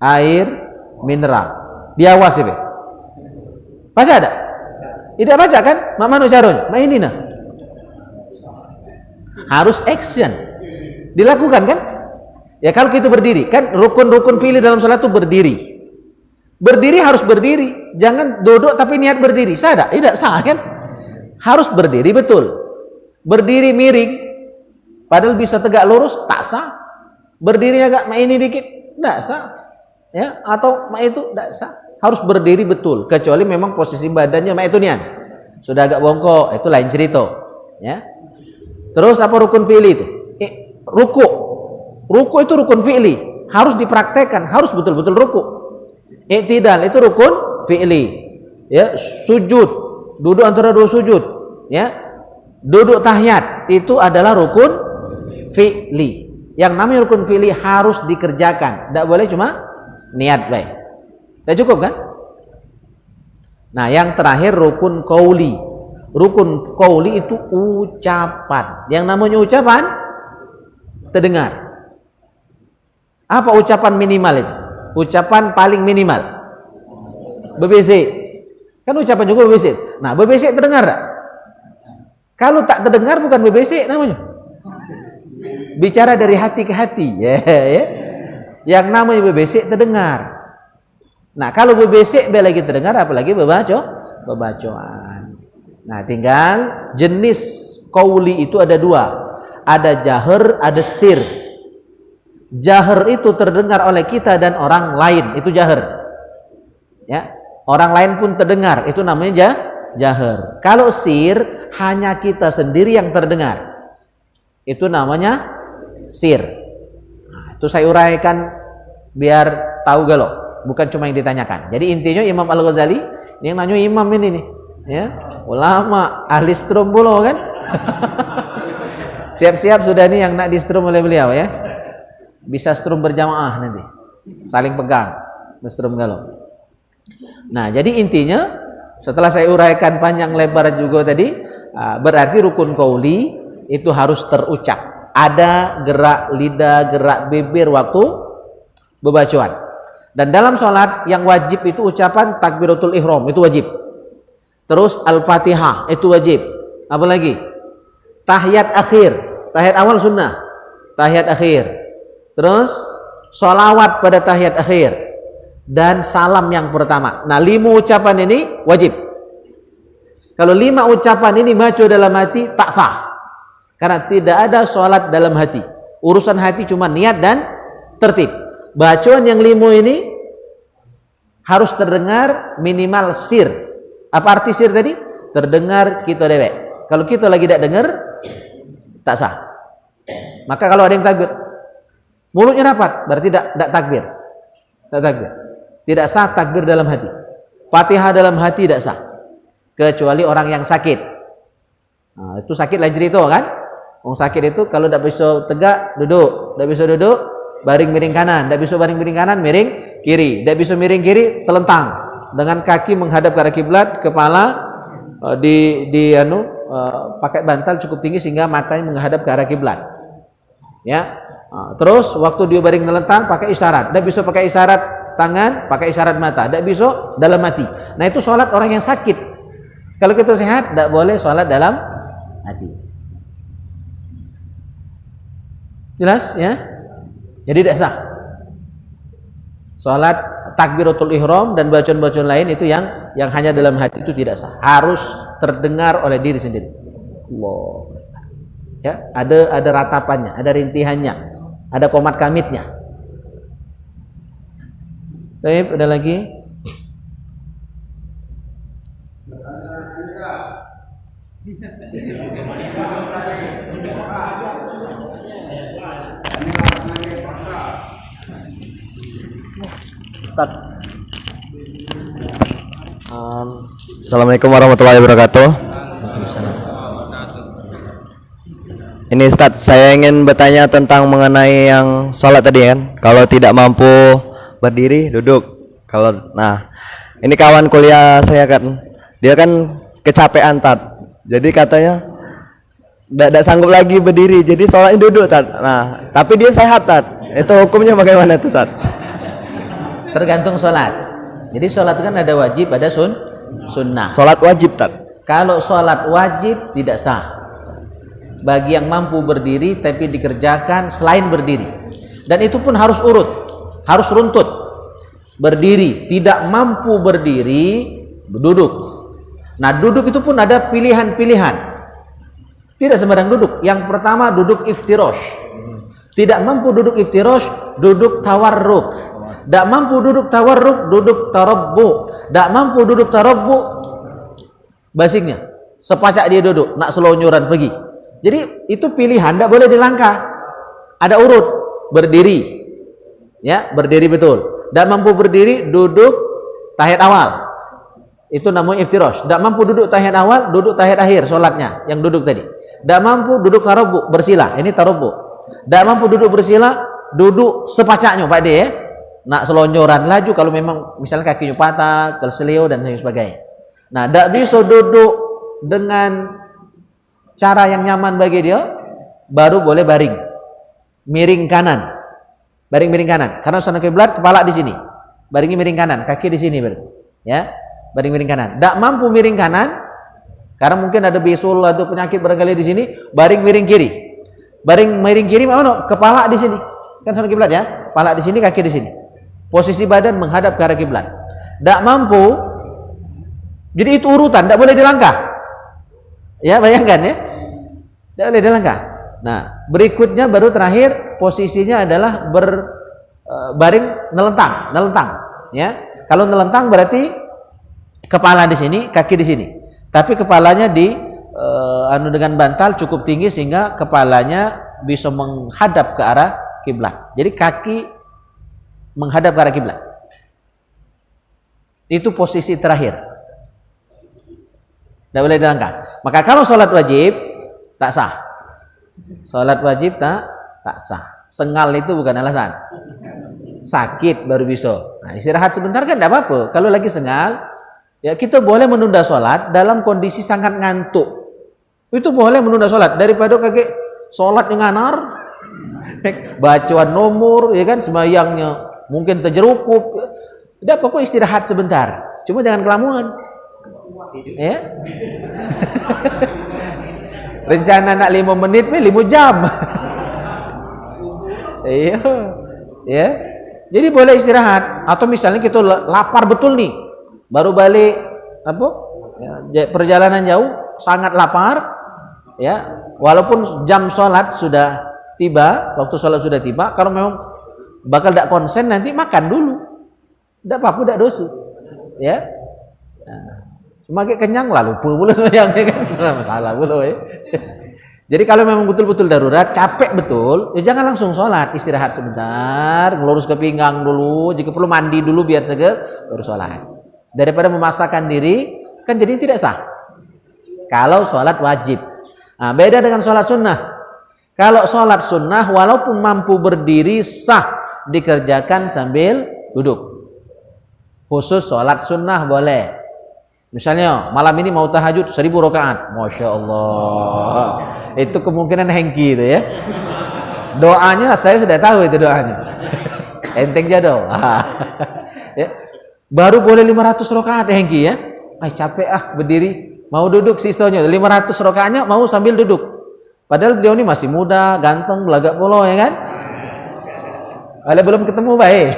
air mineral. Diawasi baik. Baca ada? Tidak baca kan? Mak manu caranya? Mak ini nah. Harus action. Dilakukan kan? Ya kalau kita berdiri, kan rukun-rukun fi'li dalam salat itu berdiri. Berdiri harus berdiri. Jangan duduk tapi niat berdiri. Sah tak? Tidak sah kan? Harus berdiri betul. Berdiri miring padahal bisa tegak lurus, tak sah. Berdiri agak mak ini dikit, tidak sah. Ya, atau mak itu tidak sah. Harus berdiri betul, kecuali memang posisi badannya mak itu niat. Sudah agak bongkok, itu lain cerita. Ya. Terus apa rukun fi'li itu? Ruku. Ruku itu rukun fi'li, harus dipraktekkan, harus betul-betul ruku. I'tidal itu rukun fi'li. Ya, sujud, duduk antara 2 sujud, ya. Duduk tahiyat itu adalah rukun fi'li. Yang namanya rukun fi'li harus dikerjakan, tidak boleh cuma niat baik. Tidak cukup kan? Nah, yang terakhir rukun qauli. Rukun qauli itu ucapan. Yang namanya ucapan terdengar. Apa ucapan minimal itu? Ucapan paling minimal. Bebesik. Kan ucapan juga bebesik. Nah, bebesik terdengar tak? Kalau tak terdengar bukan bebesik namanya. Bicara dari hati ke hati. Ya. Yang namanya bebesik terdengar. Nah, kalau bebesek be lagi terdengar, apalagi bebacaan. Nah, tinggal jenis qauli itu ada dua. Ada jahar, ada sir. Jahar itu terdengar oleh kita dan orang lain, itu jahar. Ya, orang lain pun terdengar, itu namanya jahar. Kalau sir, hanya kita sendiri yang terdengar, itu namanya sir. Nah, itu saya uraikan biar tahu galo, bukan cuma yang ditanyakan. Jadi intinya Imam Al-Ghazali yang nanya imam ini nih, ya, ulama ahli strum bolo kan. Siap-siap sudah nih yang nak di strum oleh beliau ya. Bisa strum berjamaah nanti, saling pegang strum galo. Nah, jadi intinya setelah saya uraikan panjang lebar juga tadi, berarti rukun qauli itu harus terucap. Ada gerak lidah, gerak bibir waktu bebacaan. Dan dalam sholat yang wajib itu ucapan takbiratul ihram, itu wajib. Terus al-fatihah, itu wajib. Apa lagi? Tahiyat akhir. Tahiyat awal sunnah, tahiyat akhir. Terus sholawat pada tahiyat akhir. Dan salam yang pertama. Nah, 5 ucapan ini wajib. Kalau 5 ucapan ini maco dalam hati, tak sah. Karena tidak ada sholat dalam hati. Urusan hati cuma niat dan tertib. Bacaan yang 5 ini harus terdengar minimal sir. Apa arti sir tadi? Terdengar kita dewek. Kalau kita lagi tidak dengar, tak sah. Maka kalau ada yang takbir, mulutnya dapat, berarti tidak takbir. Tak takbir. Tidak sah takbir dalam hati. Fatihah dalam hati tidak sah. Kecuali orang yang sakit. Nah, itu sakit lain cerita kan? Orang sakit itu kalau tidak bisa tegak, duduk. Tidak bisa duduk, baring miring kanan. Tidak bisa baring miring kanan, miring kiri. Tidak bisa miring kiri, telentang. Dengan kaki menghadap ke arah kiblat, kepala pakai bantal cukup tinggi sehingga matanya menghadap ke arah kiblat. Ya. Terus waktu dia baring telentang pakai isyarat. Tidak bisa pakai isyarat tangan, pakai isyarat mata. Tidak bisa dalam hati. Nah, itu sholat orang yang sakit. Kalau kita sehat, tidak boleh sholat dalam hati. Jelas ya? Jadi tidak sah. Sholat takbiratul ihram dan bacaan-bacaan lain itu yang hanya dalam hati itu tidak sah. Harus terdengar oleh diri sendiri. Allah. Ya, ada ratapannya, ada rintihannya, ada komat kamitnya. Baik, ada lagi? Ustaz. Assalamualaikum warahmatullahi wabarakatuh. Ini Ustaz, saya ingin bertanya tentang mengenai yang sholat tadi kan. Kalau tidak mampu berdiri, duduk. Ini kawan kuliah saya kan, dia kan kecapean Tat. Jadi katanya tidak sanggup lagi berdiri, jadi sholatnya duduk Tat. Nah, tapi dia sehat Tat. Itu hukumnya bagaimana tuh Tat? Tergantung sholat. Jadi sholat itu kan ada wajib, ada sunnah. Sholat wajib Tat. Kalau sholat wajib tidak sah bagi yang mampu berdiri tapi dikerjakan selain berdiri. Dan itu pun harus urut, harus runtut. Berdiri, tidak mampu berdiri, duduk. Nah, duduk itu pun ada pilihan-pilihan. Tidak sembarang duduk. Yang pertama duduk iftirosh. Tidak mampu duduk iftirosh, duduk tawarruk. Tidak mampu duduk tawarruk, duduk tarabbu. Tidak mampu duduk tarabbu, basicnya sepacak dia duduk, nak selonjoran pergi. Jadi itu pilihan, tidak boleh dilangkah. Ada urut, berdiri, ya berdiri betul. Tidak mampu berdiri, duduk tahiyat awal. Itu namanya iftirosh. Tidak mampu duduk tahiyat awal, duduk tahiyat akhir, sholatnya yang duduk tadi. Tidak mampu duduk tarabbu, bersila. Ini tarabbu. Tidak mampu duduk bersila, duduk sepacaknya Pak D ya. Nak selonjoran laju kalau memang misalnya kakinya patah, terselio dan sebagainya. Nah, tidak bisa duduk dengan cara yang nyaman bagi dia, baru boleh baring, miring kanan, baring miring kanan. Karena sana kiblat, kepala di sini, baringnya miring kanan, kaki di sini, ya, baring miring kanan. Tidak mampu miring kanan, karena mungkin ada bisul atau penyakit barangkali di sini, baring miring kiri, baring miring kiri, mana? Kepala di sini, kan sana kiblat ya, kepala di sini, kaki di sini. Posisi badan menghadap ke arah kiblat. tidak mampu, jadi itu urutan, tidak boleh dilangkah. Ya, bayangkan ya, tidak boleh dilangkah. Nah, berikutnya baru terakhir posisinya adalah baring nelentang. Ya, kalau nelentang berarti kepala di sini, kaki di sini. Tapi kepalanya dengan bantal cukup tinggi sehingga kepalanya bisa menghadap ke arah kiblat. Jadi kaki menghadap ke arah kiblat. Itu posisi terakhir. Tidak boleh dilangkah. Maka kalau sholat wajib tak sah. Sholat wajib tak sah. Sengal itu bukan alasan. Sakit baru bisa. Nah, istirahat sebentar kan tidak apa-apa. Kalau lagi sengal, ya kita boleh menunda sholat dalam kondisi sangat ngantuk. Itu boleh menunda sholat daripada kayak sholat yang nganar, bacaan nomor, ya kan, sembahyangnya mungkin terjerukup. Tidak apa-apa, istirahat sebentar. Cuma jangan kelamuan. Ya. Rencana nak 5 menit, 5 jam. Iya. Ya. Jadi boleh istirahat. Atau misalnya kita lapar betul nih, baru balik ya, perjalanan jauh, sangat lapar. Ya, walaupun jam sholat sudah tiba, waktu sholat sudah tiba, kalau memang bakal tidak konsen nanti makan dulu, tidak apa-apa, tidak dosa. Ya, nah, semakin kenyang lalu pula sembahyangnya kan, masalah pula. Ya. Jadi kalau memang betul-betul darurat, capek betul, ya jangan langsung sholat, istirahat sebentar, ngelurus ke pinggang dulu, jika perlu mandi dulu biar seger, baru sholat. Daripada memaksakan diri, kan jadi tidak sah. Kalau sholat wajib. Nah, beda dengan sholat sunnah. Kalau sholat sunnah walaupun mampu berdiri sah dikerjakan sambil duduk. Khusus sholat sunnah boleh. Misalnya malam ini mau tahajud 1000 rakaat, masya Allah. Itu kemungkinan hengki itu ya. Doanya saya sudah tahu itu doanya. Enteng jado. Ya. Baru boleh 500 rakaat hengki ya. Capek berdiri. Mau duduk sisanya 500 rakaatnya mau sambil duduk. Padahal beliau ini masih muda, ganteng, belagak polo ya kan? Belum ketemu baik.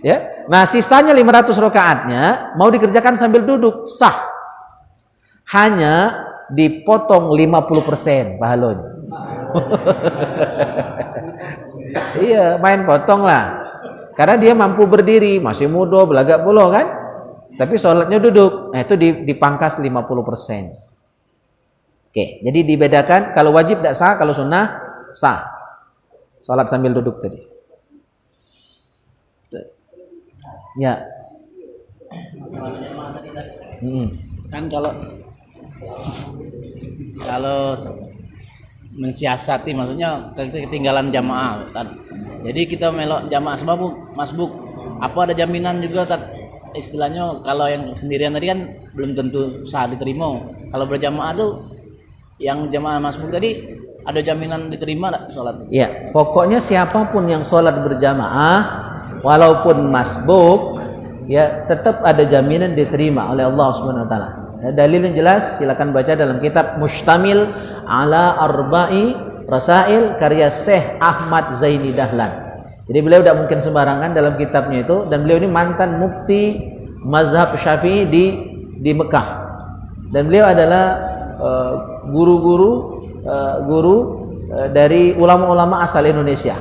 Ya. Nah, sisanya 500 rakaatnya mau dikerjakan sambil duduk, sah. Hanya dipotong 50% pahalanya. Iya, main potong lah. Karena dia mampu berdiri, masih muda, belagak polo kan? Tapi sholatnya duduk, nah itu dipangkas 50%. Oke, jadi dibedakan, kalau wajib tidak sah, kalau sunnah sah. Sholat sambil duduk tadi. Ya. Kan kalau mensiasati, maksudnya ketinggalan jamaah. Jadi kita melok jamaah masbuk. Apa ada jaminan juga istilahnya kalau yang sendirian tadi kan belum tentu sah diterima. Kalau berjamaah tuh yang jamaah masbuk tadi ada jaminan diterima tak sholat? Iya, pokoknya siapapun yang sholat berjamaah walaupun masbuk ya tetap ada jaminan diterima oleh Allah Subhanahu wa taala. Ya, dalil yang jelas silakan baca dalam kitab Mustamil ala Arba'i Rasail karya Syekh Ahmad Zaini Dahlan. Jadi beliau tidak mungkin sembarangan dalam kitabnya itu, dan beliau ini mantan mufti mazhab Syafi'i di Mekah. Dan beliau adalah guru dari ulama-ulama asal Indonesia.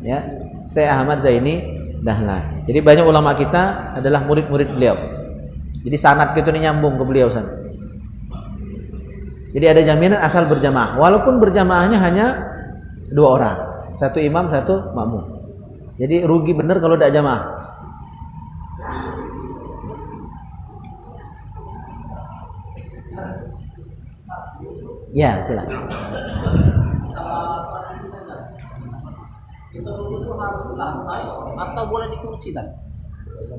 Ya, Syekh Ahmad Zaini Dahlan. Jadi banyak ulama kita adalah murid-murid beliau. Jadi sanad kita ini nyambung ke beliau sana. Jadi ada jaminan asal berjamaah. Walaupun berjamaahnya hanya 2 orang, 1 imam, 1 makmum. Jadi rugi bener kalau tidak jamaah. Ya, silakan. Kita duduk itu harus di lantai atau boleh di kursi kan?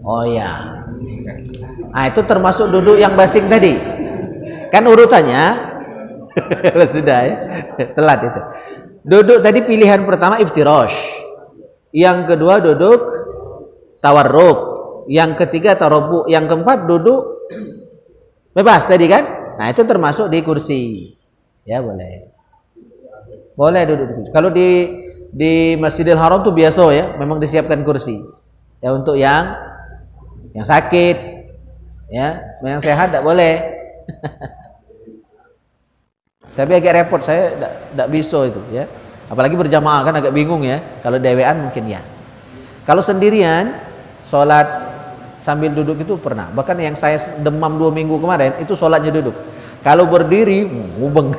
Oh ya. Nah, itu termasuk duduk yang basing tadi. Kan urutannya sudah ya. Telat itu. Duduk tadi pilihan pertama iftirash. Yang kedua duduk tawarruk, yang ketiga tarobu, yang keempat duduk bebas tadi kan? Nah, itu termasuk di kursi. Ya, boleh. Boleh duduk di kursi. Kalau di Masjidil Haram tuh biasa ya, memang disiapkan kursi. Ya untuk yang Yang sakit, ya, yang sehat tidak boleh. Tapi agak repot, saya tidak bisa itu, ya. Apalagi berjamaah kan agak bingung ya. Kalau dewean mungkin ya. Kalau sendirian, sholat sambil duduk itu pernah. Bahkan yang saya demam 2 minggu kemarin itu sholatnya duduk. Kalau berdiri, ngubeng.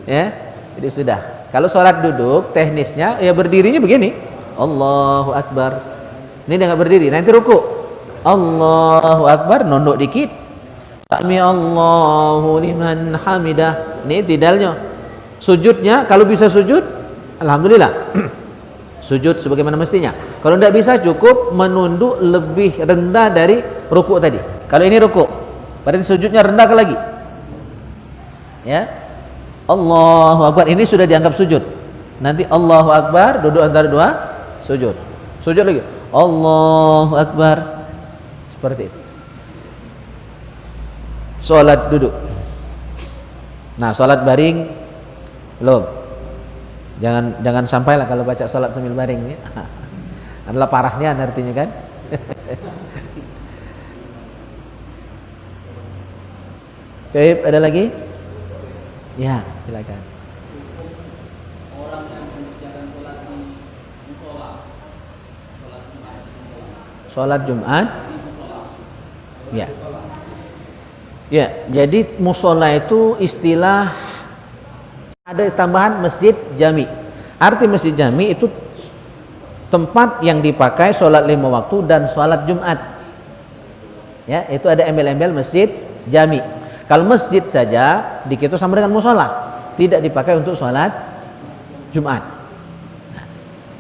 Ya, jadi sudah. Kalau sholat duduk, teknisnya ya berdirinya begini. Allahu Akbar. Ini dia nggak berdiri, nanti ruku. Allahu Akbar, nunduk dikit. Sami Allahu liman hamidah. Ini tidalnya. Sujudnya kalau bisa sujud, alhamdulillah. Sujud sebagaimana mestinya. Kalau tidak bisa, cukup menunduk lebih rendah dari ruku tadi. Kalau ini ruku, berarti sujudnya rendah lagi. Ya. Allahu Akbar, ini sudah dianggap sujud. Nanti Allahu Akbar, duduk antara dua sujud. Sujud lagi. Allahu Akbar. Seperti itu. Sholat duduk. Nah, sholat baring belum. Jangan sampailah kalau baca sholat sambil baring ya. Adalah parahnya artinya kan. Baik, ada lagi? Ya, silakan. Orang yang mengerjakan sholat di musola, sholat Jumat. Ya. Ya, jadi musola itu istilah, ada tambahan masjid jami. Arti masjid jami itu tempat yang dipakai sholat 5 waktu dan sholat Jumat. Ya, itu ada embel-embel masjid jami. Kalau masjid saja dikira sama dengan musola, tidak dipakai untuk sholat Jumat.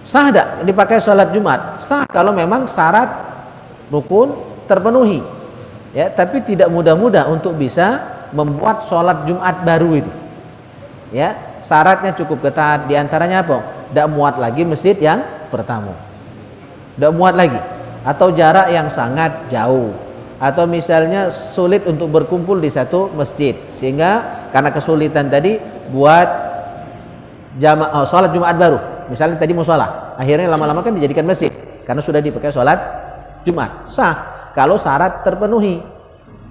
Sah tidak dipakai sholat Jumat? Sah kalau memang syarat rukun terpenuhi. Ya, tapi tidak mudah-mudah untuk bisa membuat sholat Jumat baru itu. Ya, syaratnya cukup ketat. Di antaranya apa? Tidak muat lagi masjid yang pertama. Tidak muat lagi. Atau jarak yang sangat jauh. Atau misalnya sulit untuk berkumpul di satu masjid. Sehingga karena kesulitan tadi buat sholat Jumat baru. Misalnya tadi musola, akhirnya lama-lama kan dijadikan masjid. Karena sudah dipakai sholat Jumat. Sah kalau syarat terpenuhi.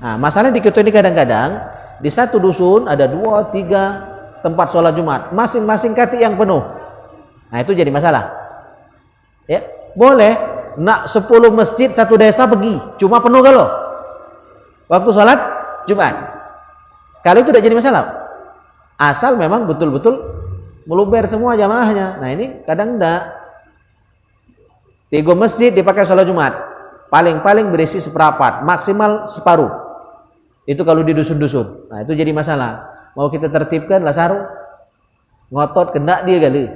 Nah, masalahnya di kita ini kadang-kadang di satu dusun ada 2, 3 tempat sholat Jumat, masing-masing kati yang penuh. Nah, itu jadi masalah. Ya, boleh nak 10 masjid satu desa pergi, cuma penuh kalau waktu sholat Jumat. Kalau itu tidak jadi masalah. Asal memang betul-betul meluber semua jamaahnya. Nah, ini kadang enggak. 3 masjid dipakai sholat Jumat. Paling-paling berisi seperempat, maksimal separuh. Itu kalau di dusun-dusun. Nah, itu jadi masalah. Mau kita tertibkan lah saru. Ngotot kena dia kali.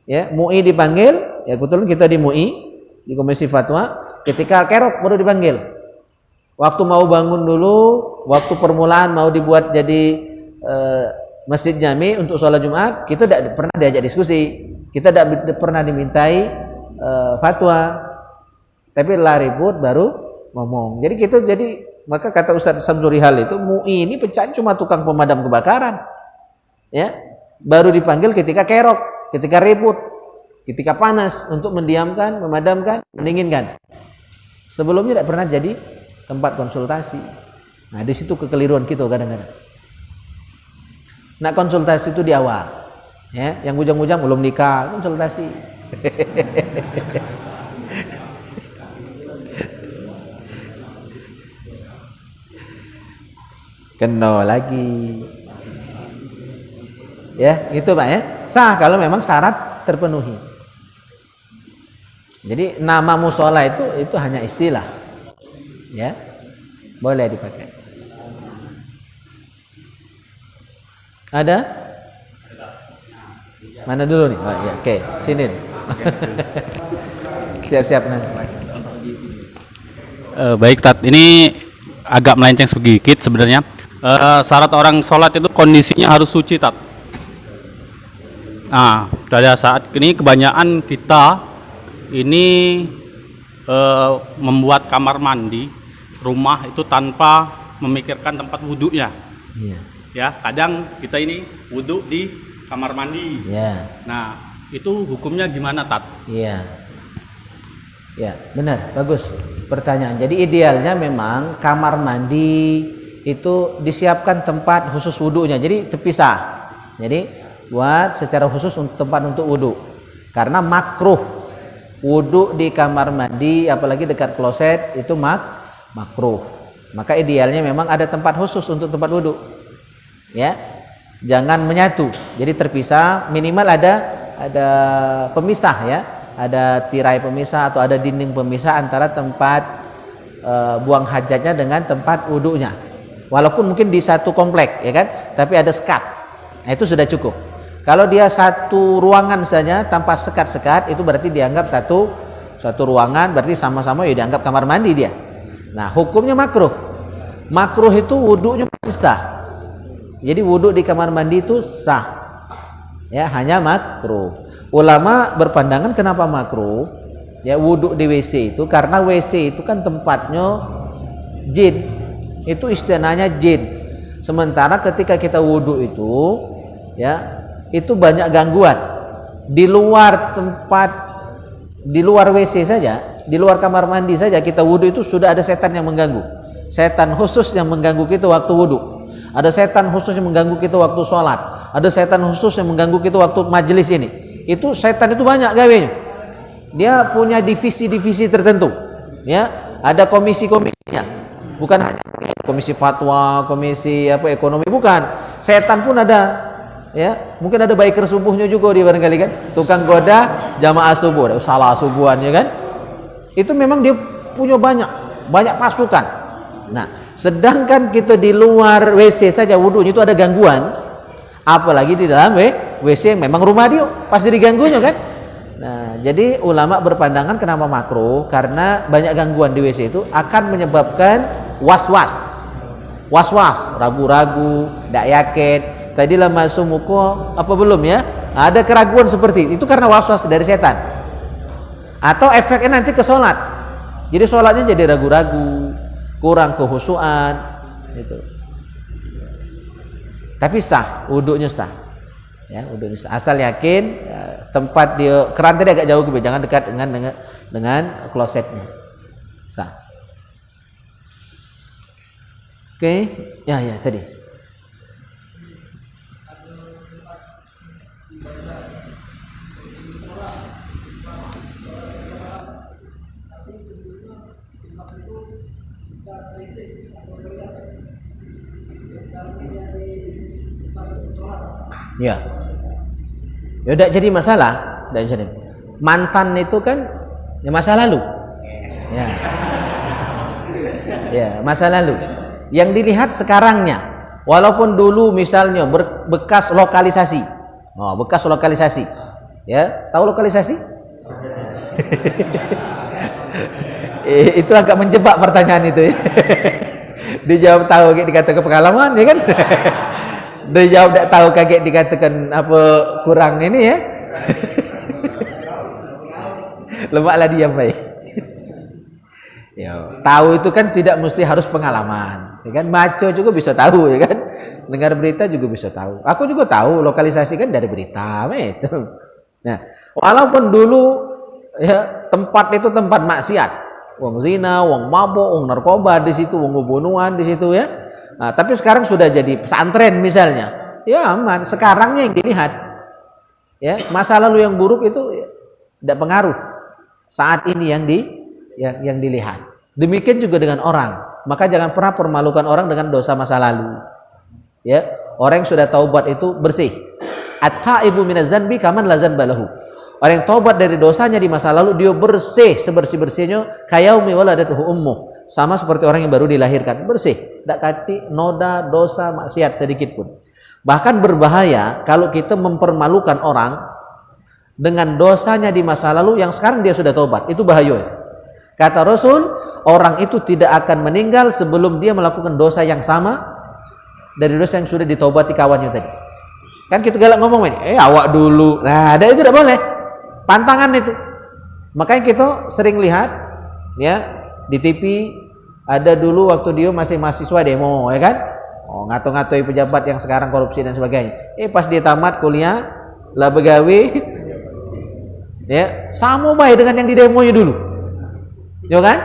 Ya, MUI dipanggil, ya kebetulan kita di MUI, di Komisi Fatwa, ketika kerok baru dipanggil. Waktu mau bangun dulu, waktu permulaan mau dibuat jadi masjid jami untuk sholat Jumat, kita tidak pernah diajak diskusi. Kita tidak pernah dimintai fatwa. Tapi lah ribut baru ngomong. Jadi kita maka kata Ustaz Samsuri Hal itu MUI ini pecahan cuma tukang pemadam kebakaran. Ya, baru dipanggil ketika kerok, ketika ribut, ketika panas untuk mendiamkan, memadamkan, mendinginkan. Sebelumnya tidak pernah jadi tempat konsultasi. Nah, di situ kekeliruan kita kadang-kadang. Nah, konsultasi itu di awal. Ya, yang ujung-ujung belum nikah, konsultasi. Kena lagi. Ya, itu Pak ya. Sah kalau memang syarat terpenuhi. Jadi nama musola itu hanya istilah. Ya. Boleh dipakai. Ada? Mana dulu nih? Oh, ya, oke, sini. Siap-siap nanti. Baik Tat, ini agak melenceng sedikit sebenarnya. Syarat orang sholat itu kondisinya harus suci Tat. Nah, pada saat ini kebanyakan kita ini membuat kamar mandi rumah itu tanpa memikirkan tempat wudhunya. Iya. Ya, kadang kita ini wudhu di kamar mandi. Iya. Nah, itu hukumnya gimana Tat? Iya. Ya, benar, bagus. pertanyaan. Jadi idealnya memang kamar mandi itu disiapkan tempat khusus wudunya. Jadi terpisah. Jadi buat secara khusus untuk tempat untuk wudu. Karena makruh wudu di kamar mandi apalagi dekat kloset itu makruh. Maka idealnya memang ada tempat khusus untuk tempat wudu. Ya. Jangan menyatu. Jadi terpisah, minimal ada pemisah ya. Ada tirai pemisah atau ada dinding pemisah antara tempat buang hajatnya dengan tempat wudunya. Walaupun mungkin di satu komplek ya kan, tapi ada sekat. Nah, itu sudah cukup. Kalau dia satu ruangan saja tanpa sekat-sekat, itu berarti dianggap satu ruangan, berarti sama-sama ya dianggap kamar mandi dia. Nah, hukumnya makruh. Makruh itu wudunya sah. Jadi wudu di kamar mandi itu sah. Ya, hanya makruh. Ulama berpandangan kenapa makruh? Ya, wudu di WC itu karena WC itu kan tempatnya jin. Itu istilahnya jin. Sementara ketika kita wudu itu ya, itu banyak gangguan. Di luar tempat, di luar WC saja, di luar kamar mandi saja kita wudu itu sudah ada setan yang mengganggu. Setan khusus yang mengganggu kita waktu wudu. Ada setan khusus yang mengganggu kita waktu sholat. Ada setan khusus yang mengganggu kita waktu majelis ini. Itu setan itu banyak gawenya. Dia punya divisi-divisi tertentu. Ya, ada komisi-komisinya. Bukan hanya komisi fatwa, komisi ekonomi, bukan. Setan pun ada. Ya, mungkin ada biker subuhnya juga dia barangkali kan. Tukang goda jamaah subuh, ada salah subuhan ya kan. Itu memang dia punya banyak pasukan. Nah, sedangkan kita di luar WC saja wudunya itu ada gangguan, apalagi di dalam WC yang memang rumah dia pasti diganggunya kan. Nah, jadi ulama berpandangan kenapa makruh, karena banyak gangguan di WC itu akan menyebabkan was-was, ragu-ragu, tidak yakin. Tadi lah masuk muko apa belum ya? Ada keraguan seperti itu karena was-was dari setan. Atau efeknya nanti ke sholat. Jadi sholatnya jadi ragu-ragu, kurang kehusuan itu. Tapi sah, wudunya sah. Ya, wudunya sah. Asal yakin tempat dia keran tadi agak jauh, jangan dekat dengan klosetnya. Sah. Oke, ya tadi. Ya, udah jadi masalah, jadi mantan itu kan ya masa lalu, ya masa lalu. Yang dilihat sekarangnya, walaupun dulu misalnya bekas lokalisasi, ya tahu lokalisasi? Itu agak menjebak pertanyaan itu. Ya. Dijawab tahu, dikatakan pengalaman, ya kan? Dijawab tidak tahu, kaget dikatakan apa kurang ini ya. Lemaklah diam baik. Ya, tahu itu kan tidak mesti harus pengalaman, ya kan? Maco juga bisa tahu, ya kan? Dengar berita juga bisa tahu. Aku juga tahu lokalisasi kan dari berita, itu. Nah, walaupun dulu ya tempat itu tempat maksiat, wong zina, wong mabuk, wong narkoba di situ, wong pembunuhan di situ ya. Nah, tapi sekarang sudah jadi pesantren misalnya, ya aman. Sekarangnya yang dilihat, ya masa lalu yang buruk itu ya, tidak pengaruh. Saat ini yang dilihat. Demikian juga dengan orang. Maka jangan pernah permalukan orang dengan dosa masa lalu. Ya, orang yang sudah taubat itu bersih. At-taibu minaz zanbi kaman la zanba lahu. Orang yang taubat dari dosanya di masa lalu dia bersih sebersih-bersihnya kayaumi waladatuhu ummuh. Sama seperti orang yang baru dilahirkan, bersih. Tidak kati noda, dosa, maksiat sedikit pun. Bahkan berbahaya kalau kita mempermalukan orang dengan dosanya di masa lalu yang sekarang dia sudah taubat. Itu bahaya. Kata Rasul, orang itu tidak akan meninggal sebelum dia melakukan dosa yang sama dari dosa yang sudah ditaubati kawannya tadi. Kan kita galak ngomong ini, awak dulu. Nah, ada itu tidak boleh. Pantangan itu. Makanya kita sering lihat ya di TV ada dulu waktu dia masih mahasiswa demo, ya kan? Oh, ngato-ngatoi pejabat yang sekarang korupsi dan sebagainya. Pas dia tamat kuliah, lah begawe, ya sama baik dengan yang di demonya dulu. Ya kan?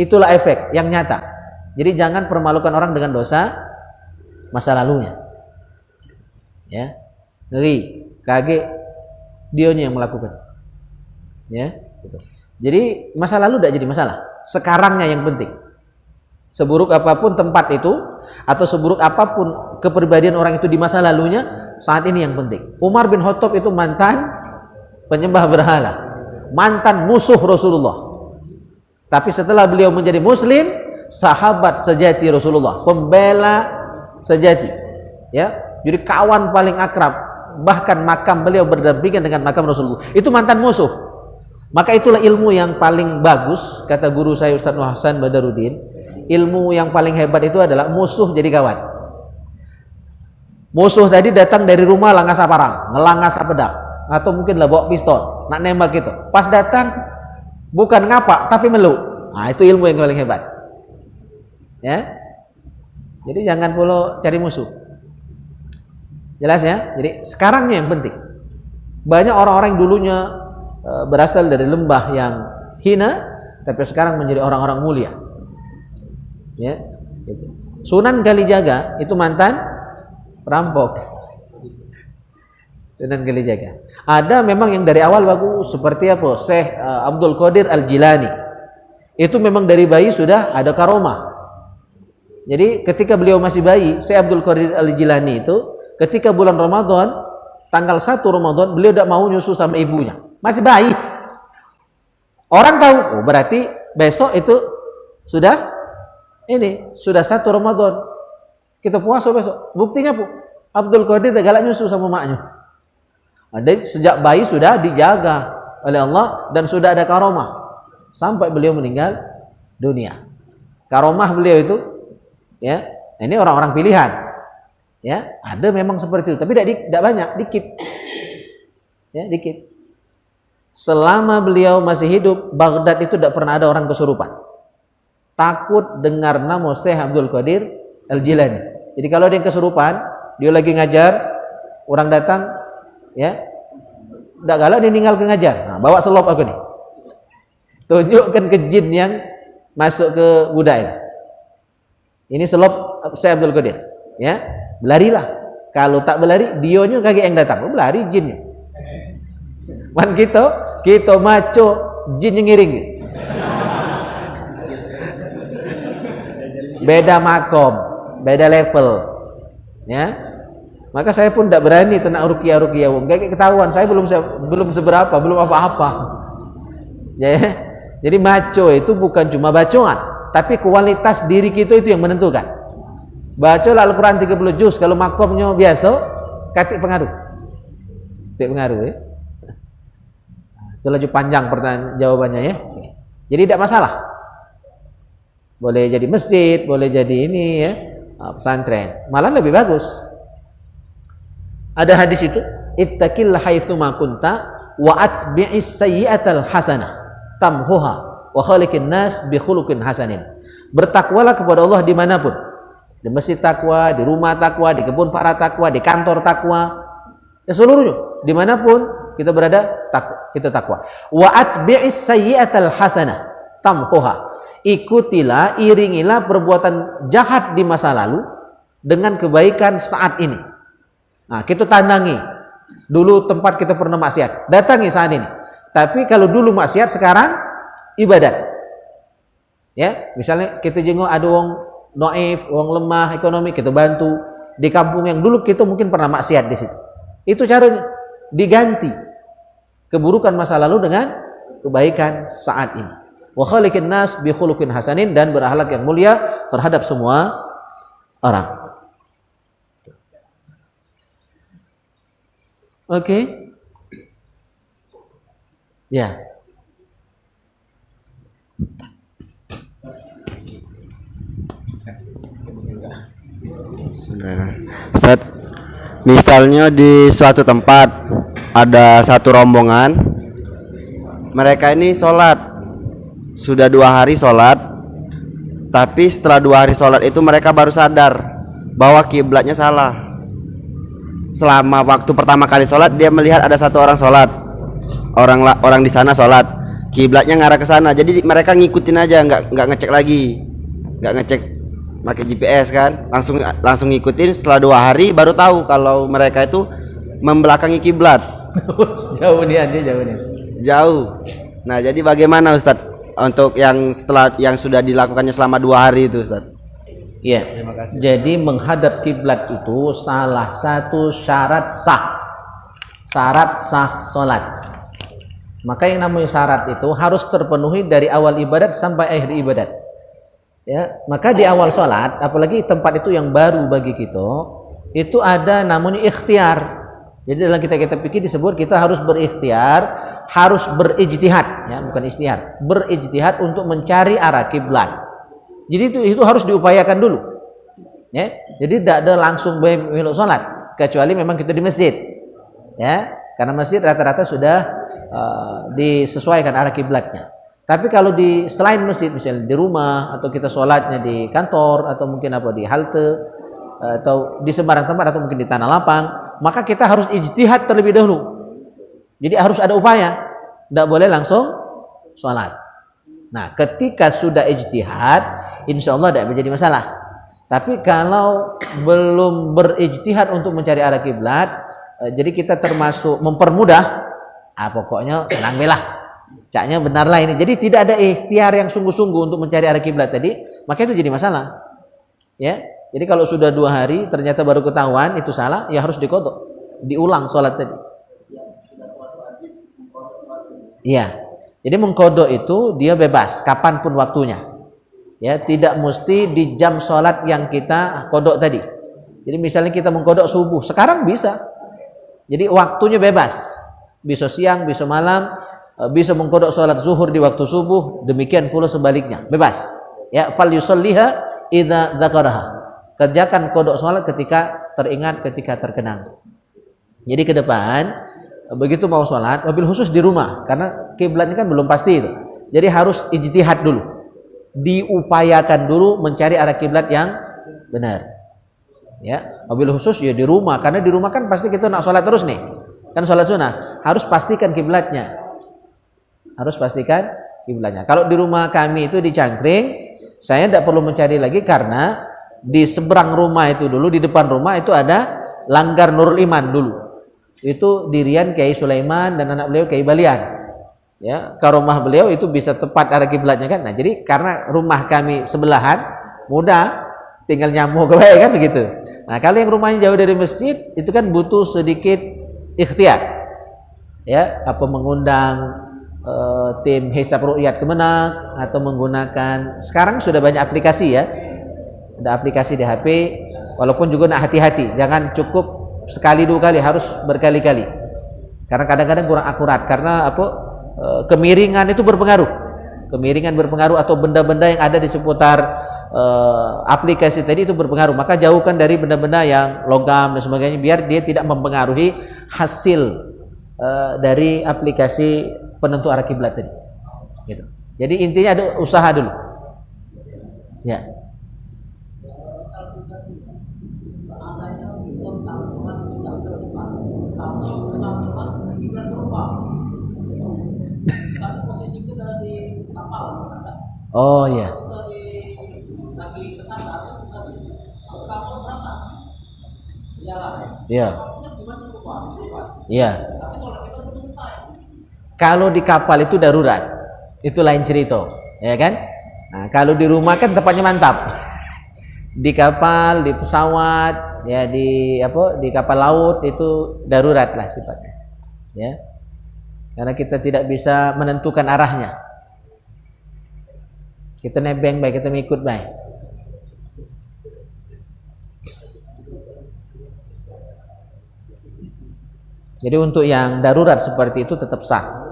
Itulah efek yang nyata. Jadi jangan permalukan orang dengan dosa masa lalunya. Ya, ngeri, kaget, dionya yang melakukan. Ya, gitu. Jadi masa lalu tidak jadi masalah. Sekarangnya yang penting. Seburuk apapun tempat itu atau seburuk apapun kepribadian orang itu di masa lalunya, saat ini yang penting. Umar bin Khattab itu mantan penyembah berhala, mantan musuh Rasulullah. Tapi setelah beliau menjadi muslim, sahabat sejati Rasulullah, pembela sejati. Ya, jadi kawan paling akrab, bahkan makam beliau berdampingan dengan makam Rasulullah. Itu mantan musuh. Maka itulah ilmu yang paling bagus, kata guru saya Ustaz Hasan Badaruddin. Ilmu yang paling hebat itu adalah musuh jadi kawan. Musuh tadi datang dari rumah langas parang, ngelangas pedang, atau mungkin lah bawa pistol, nak nembak gitu. Pas datang bukan ngapa tapi meluk. Nah, itu ilmu yang paling hebat. Ya. Jadi jangan pula cari musuh. Jelas ya? Jadi sekarangnya yang penting. Banyak orang-orang yang dulunya berasal dari lembah yang hina, tapi sekarang menjadi orang-orang mulia. Ya, gitu. Sunan Kalijaga itu mantan perampok. Sunan Kalijaga. Ada memang yang dari awal bagus, seperti apa? Syekh Abdul Qadir Al-Jilani. Itu memang dari bayi sudah ada karomah. Jadi ketika beliau masih bayi, Syekh Abdul Qadir Al-Jilani itu ketika bulan Ramadan, tanggal 1 Ramadan, beliau tidak mau nyusu sama ibunya. Masih bayi. Orang tahu, oh berarti besok itu sudah 1 Ramadan. Kita puasa besok. Buktinya Bu, Abdul Qadir galak nyusu sama maknya. Jadi sejak bayi sudah dijaga oleh Allah dan sudah ada karomah sampai beliau meninggal dunia. Karomah beliau itu, ya, ini orang-orang pilihan. Ya, ada memang seperti itu, tapi tidak banyak, dikit. Ya, dikit. Selama beliau masih hidup, Baghdad itu tidak pernah ada orang kesurupan. Takut dengar nama Syekh Abdul Qadir Al-Jilani. Jadi kalau dia kesurupan, dia lagi ngajar, orang datang, ya, tidak galak dia tinggal ke ngajar. Nah, bawa selop aku nih, tunjukkan ke jin yang masuk ke budak ini selop Syekh Abdul Qadir. Ya, belarilah. Kalau tak belari, dionya kaget yang datang. Oh, belari jinnya. Man kita maco, jin yang ngiring. Beda makom, beda level, ya. Maka saya pun tidak berani tenak ruqyah, kayak ketahuan saya belum seberapa, belum apa-apa. Ya. Jadi maco itu bukan cuma bacaan, tapi kualitas diri kita itu yang menentukan. Baca Al-Quran 30 juz, kalau makomnya biasa, katik pengaruh. Ya. Itu laju panjang pertanyaan jawabannya ya. Jadi tidak masalah. Boleh jadi masjid, boleh jadi ini ya, pesantren. Malah lebih bagus. Ada hadis itu, ittaqil haitsu ma kunta wa atbi'is sayyi'atal hasanah tamhuha wa khaliqin nas bi khuluqin hasanin. Bertakwalah kepada Allah dimanapun. Di masjid takwa, di rumah takwa, di kebun para takwa, di kantor takwa, ya seluruhnya, dimanapun kita berada kita takwa. Wa atbi'is sayyi'atal hasanah tamhuha. Ikutilah, iringilah perbuatan jahat di masa lalu dengan kebaikan saat ini. Nah, kita tandangi. Dulu tempat kita pernah maksiat, datangi saat ini. Tapi kalau dulu maksiat, sekarang ibadat. Ya, misalnya kita jenguk ada wong naif, wong lemah ekonomi, kita bantu. Di kampung yang dulu kita mungkin pernah maksiat di situ. Itu caranya, diganti keburukan masa lalu dengan kebaikan saat ini. Wa khaliqin nas bi khuluqin hasanin, dan berakhlak yang mulia terhadap semua orang. Oke. Ya. Ustaz, misalnya di suatu tempat ada satu rombongan, mereka ini sholat, sudah 2 hari sholat, tapi setelah 2 hari sholat itu mereka baru sadar bahwa kiblatnya salah. Selama waktu pertama kali sholat dia melihat ada satu orang sholat, orang di sana sholat, kiblatnya ngarah ke sana. Jadi mereka ngikutin aja, nggak ngecek lagi, nggak ngecek pakai GPS kan, langsung ngikutin. Setelah 2 hari baru tahu kalau mereka itu membelakangi kiblat. Jauh nih, jauh nih. Jauh. Nah, jadi bagaimana Ustadz untuk yang sudah dilakukannya selama 2 hari itu Ustadz? Iya. Jadi menghadap kiblat itu salah satu syarat sah solat. Maka yang namanya syarat itu harus terpenuhi dari awal ibadat sampai akhir ibadat. Ya, maka di awal solat, apalagi tempat itu yang baru bagi kita, itu ada namanya ikhtiar. Jadi dalam kita pikir disebut kita harus berikhtiar, harus berijtihad, ya, bukan ikhtiar, berijtihad untuk mencari arah kiblat. Jadi itu harus diupayakan dulu. Ya, jadi tidak ada langsung belok sholat, kecuali memang kita di masjid. Ya, karena masjid rata-rata sudah disesuaikan arah kiblatnya. Tapi kalau di selain masjid, misalnya di rumah atau kita sholatnya di kantor atau mungkin di halte atau di sembarang tempat atau mungkin di tanah lapang, maka kita harus ijtihad terlebih dahulu. Jadi harus ada upaya, tidak boleh langsung sholat. Nah, ketika sudah ijtihad, insya Allah tidak menjadi masalah. Tapi kalau belum berijtihad untuk mencari arah kiblat, jadi kita termasuk mempermudah. Pokoknya tenang belah, caknya benar lah ini. Jadi tidak ada ikhtiar yang sungguh-sungguh untuk mencari arah kiblat tadi, maka itu jadi masalah. Ya, jadi kalau sudah 2 hari ternyata baru ketahuan itu salah, ya harus diqodho, diulang sholat tadi. Iya. Jadi mengkodok itu dia bebas kapanpun waktunya, ya, tidak mesti di jam sholat yang kita kodok tadi. Jadi misalnya kita mengkodok subuh, sekarang bisa. Jadi waktunya bebas, bisa siang, bisa malam, bisa mengkodok sholat zuhur di waktu subuh, demikian pula sebaliknya, bebas. Ya, fal yusalliha idza dzakaraha. Kerjakan kodok sholat ketika teringat, ketika terkenang. Jadi ke depan begitu mau sholat, mobil khusus di rumah, karena kiblatnya kan belum pasti itu. Jadi harus ijtihad dulu, diupayakan dulu mencari arah kiblat yang benar. Ya, mobil khusus ya di rumah, karena di rumah kan pasti kita nak sholat terus nih, kan sholat sunnah, harus pastikan kiblatnya, Kalau di rumah kami itu di Cangkring, saya tidak perlu mencari lagi karena di seberang rumah itu dulu, di depan rumah itu ada Langgar Nurul Iman dulu. Itu dirian Kiai Sulaiman dan anak beliau Kiai Balian. Ya, ke rumah beliau itu bisa tepat arah kiblatnya kan. Nah, jadi karena rumah kami sebelahan, mudah tinggal nyambung ke baik kan begitu. Nah, kalau yang rumahnya jauh dari masjid itu kan butuh sedikit ikhtiar. Ya, apa mengundang tim hisab ru'yat kemenang atau menggunakan, sekarang sudah banyak aplikasi ya. Ada aplikasi di HP, walaupun juga nak hati-hati, jangan cukup sekali 2 kali, harus berkali-kali. Karena kadang-kadang kurang akurat, karena kemiringan itu berpengaruh. Kemiringan berpengaruh atau benda-benda yang ada di seputar aplikasi tadi itu berpengaruh. Maka jauhkan dari benda-benda yang logam dan sebagainya biar dia tidak mempengaruhi hasil dari aplikasi penentu arah kiblat tadi. Gitu. Jadi intinya ada usaha dulu. Ya. Oh ya. Iya. Iya. Kalau di kapal itu darurat, itu lain cerita, ya kan? Nah, kalau di rumah kan tempatnya mantap. Di kapal, di pesawat, ya di kapal laut itu darurat lah sifatnya. Ya. Karena kita tidak bisa menentukan arahnya. Kita nebeng baik, kita mengikut baik. Jadi untuk yang darurat seperti itu tetap sah.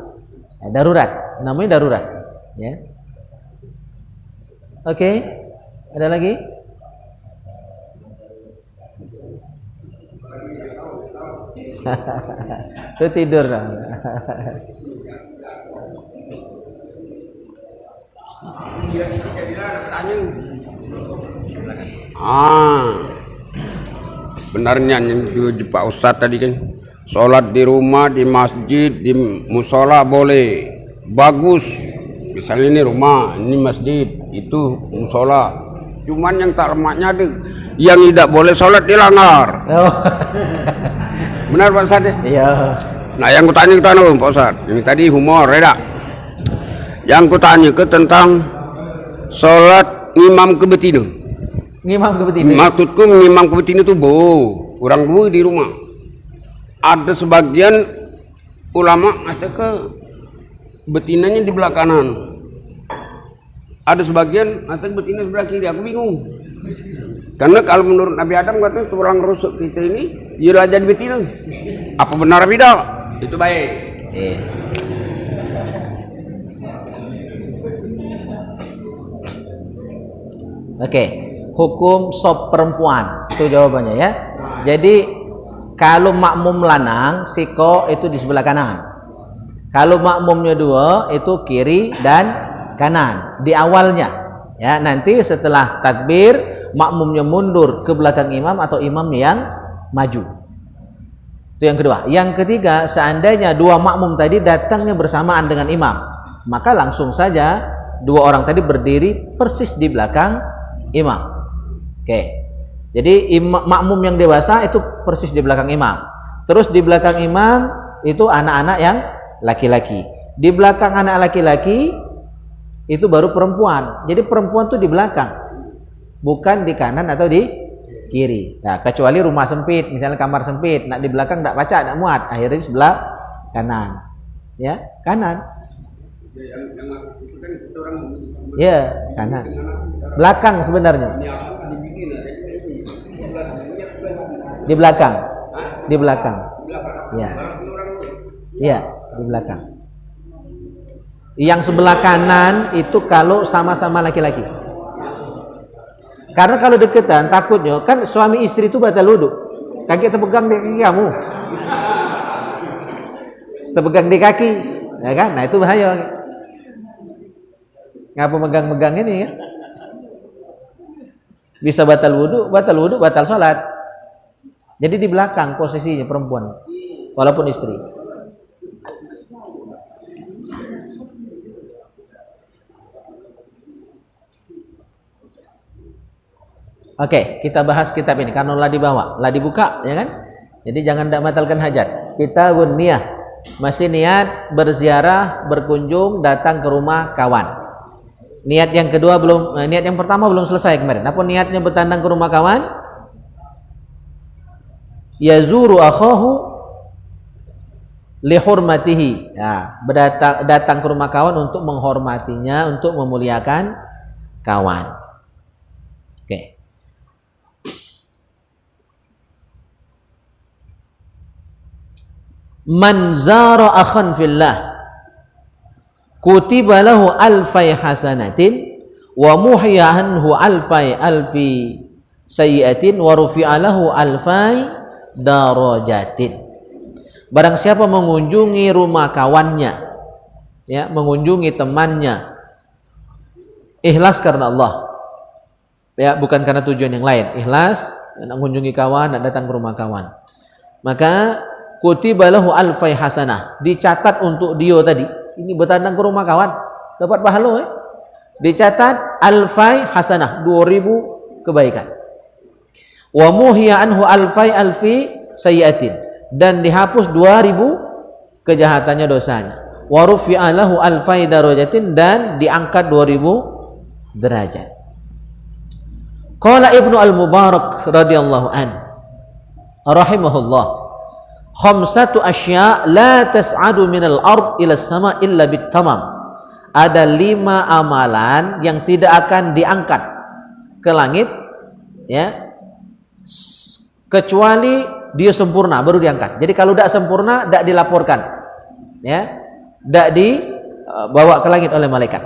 Ya, darurat, namanya darurat. Ya. Oke, ada lagi? Itu tidur lah. Benarnya di Pak Ustadz tadi kan, sholat di rumah, di masjid, di musola boleh, bagus. Misalnya ini rumah, ini masjid, itu musola. Cuman yang tak lemaknya ada yang tidak boleh sholat dilanggar. Oh. Benar Pak Ustadz? Iya. Nah yang kutanya ke tanah Pak Ustadz, ini tadi humor, ya tak? Yang kutanya ke tentang sholat imam ke betina. Ngimam ke betina. Maksudku imam ke betina itu kurang dua di rumah. Ada sebagian ulama ada ke betinanya di belah kanan. Ada sebagian ada betina sebelah kiri. Aku bingung. Karena kalau menurut Nabi Adam katanya tulang rusuk kita ini ya raja di betina. Apa benar tidak? Itu baik. Oke, hukum sop perempuan itu jawabannya ya. Jadi kalau makmum lanang, siko itu di sebelah kanan. Kalau makmumnya dua itu kiri dan kanan di awalnya. Ya, nanti setelah takbir makmumnya mundur ke belakang imam atau imam yang maju. Itu yang kedua. Yang ketiga, seandainya dua makmum tadi datangnya bersamaan dengan imam, maka langsung saja dua orang tadi berdiri persis di belakang imam. Oke. Jadi makmum yang dewasa itu persis di belakang imam. Terus di belakang imam itu anak-anak yang laki-laki. Di belakang anak laki-laki itu baru perempuan. Jadi perempuan tuh di belakang, bukan di kanan atau di kiri. Nah, kecuali rumah sempit, misalnya kamar sempit, nak di belakang tak baca, tak muat, akhirnya di sebelah kanan. Ya, kanan. Ya, kanan. Belakang sebenarnya. Di belakang. Di belakang. Ya. Ya, di belakang. Yang sebelah kanan itu kalau sama-sama laki-laki. Karena kalau deketan takutnya kan suami istri itu batal wudu. Kaki terpegang di kaki kamu. Terpegang di kaki, ya kan? Nah, itu bahaya. Ngapa megang-megang ini ya? Bisa batal wudu, batal salat. Jadi di belakang posisinya perempuan walaupun istri. Oke, kita bahas kitab ini karena lah dibawa, lah dibuka, ya kan? Jadi jangan tidak batalkan hajat. Kita niyah, masih niat berziarah, berkunjung, datang ke rumah kawan. Niat yang kedua belum, niat yang pertama belum selesai kemarin. Apa niatnya bertandang ke rumah kawan? Yazuru akhahu lihurmatihi. Ya, datang ke rumah kawan untuk menghormatinya, untuk memuliakan kawan. Oke. Man zara akhan fillah kutiba lahu alfai hasanatin wa muhya anhu alfi sayyiatin wa rufi'a lahu alfai darajatin. Barang siapa mengunjungi rumah kawannya, ya, mengunjungi temannya ikhlas karena Allah, ya, bukan karena tujuan yang lain, ikhlas nak mengunjungi kawan, nak datang ke rumah kawan, maka kutiba lahu alfai hasanah, dicatat untuk dia tadi ini bertandang ke rumah kawan dapat pahala, dicatat alfai hasanah 2000 kebaikan. Wa muhiya anhu alfi sayyiatin, dan dihapus 2000 kejahatannya, dosanya. Wa rufi'a lahu alfai darajatin, dan diangkat 2000 derajat. Qala Ibnu Al-Mubarak radhiyallahu an rahimahullah, khamsatu asya la tas'adu minal ard ila sama illa bitamam. Ada 5 amalan yang tidak akan diangkat ke langit, ya, kecuali dia sempurna baru diangkat. Jadi kalau tidak sempurna tidak dilaporkan, ya, tidak dibawa ke langit oleh malaikat.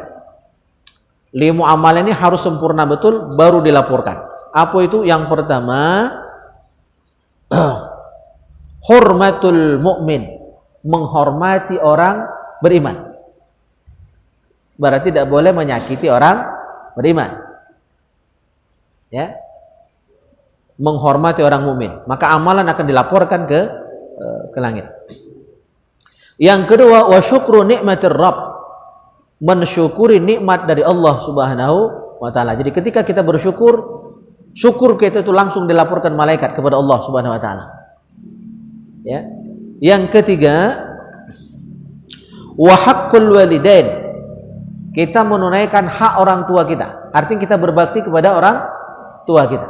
5 amalan ini harus sempurna betul baru dilaporkan. Apa itu? Yang pertama, hurmatul mukmin, menghormati orang beriman. Berarti tidak boleh menyakiti orang beriman, ya, menghormati orang mukmin, maka amalan akan dilaporkan ke langit. Yang kedua, wa syukru nikmatir rabb, mensyukuri nikmat dari Allah Subhanahu wa taala. Jadi ketika kita bersyukur, syukur kita itu langsung dilaporkan malaikat kepada Allah Subhanahu wa taala. Ya. Yang ketiga, wa haqqul walidain. Kita menunaikan hak orang tua kita. Artinya kita berbakti kepada orang tua kita.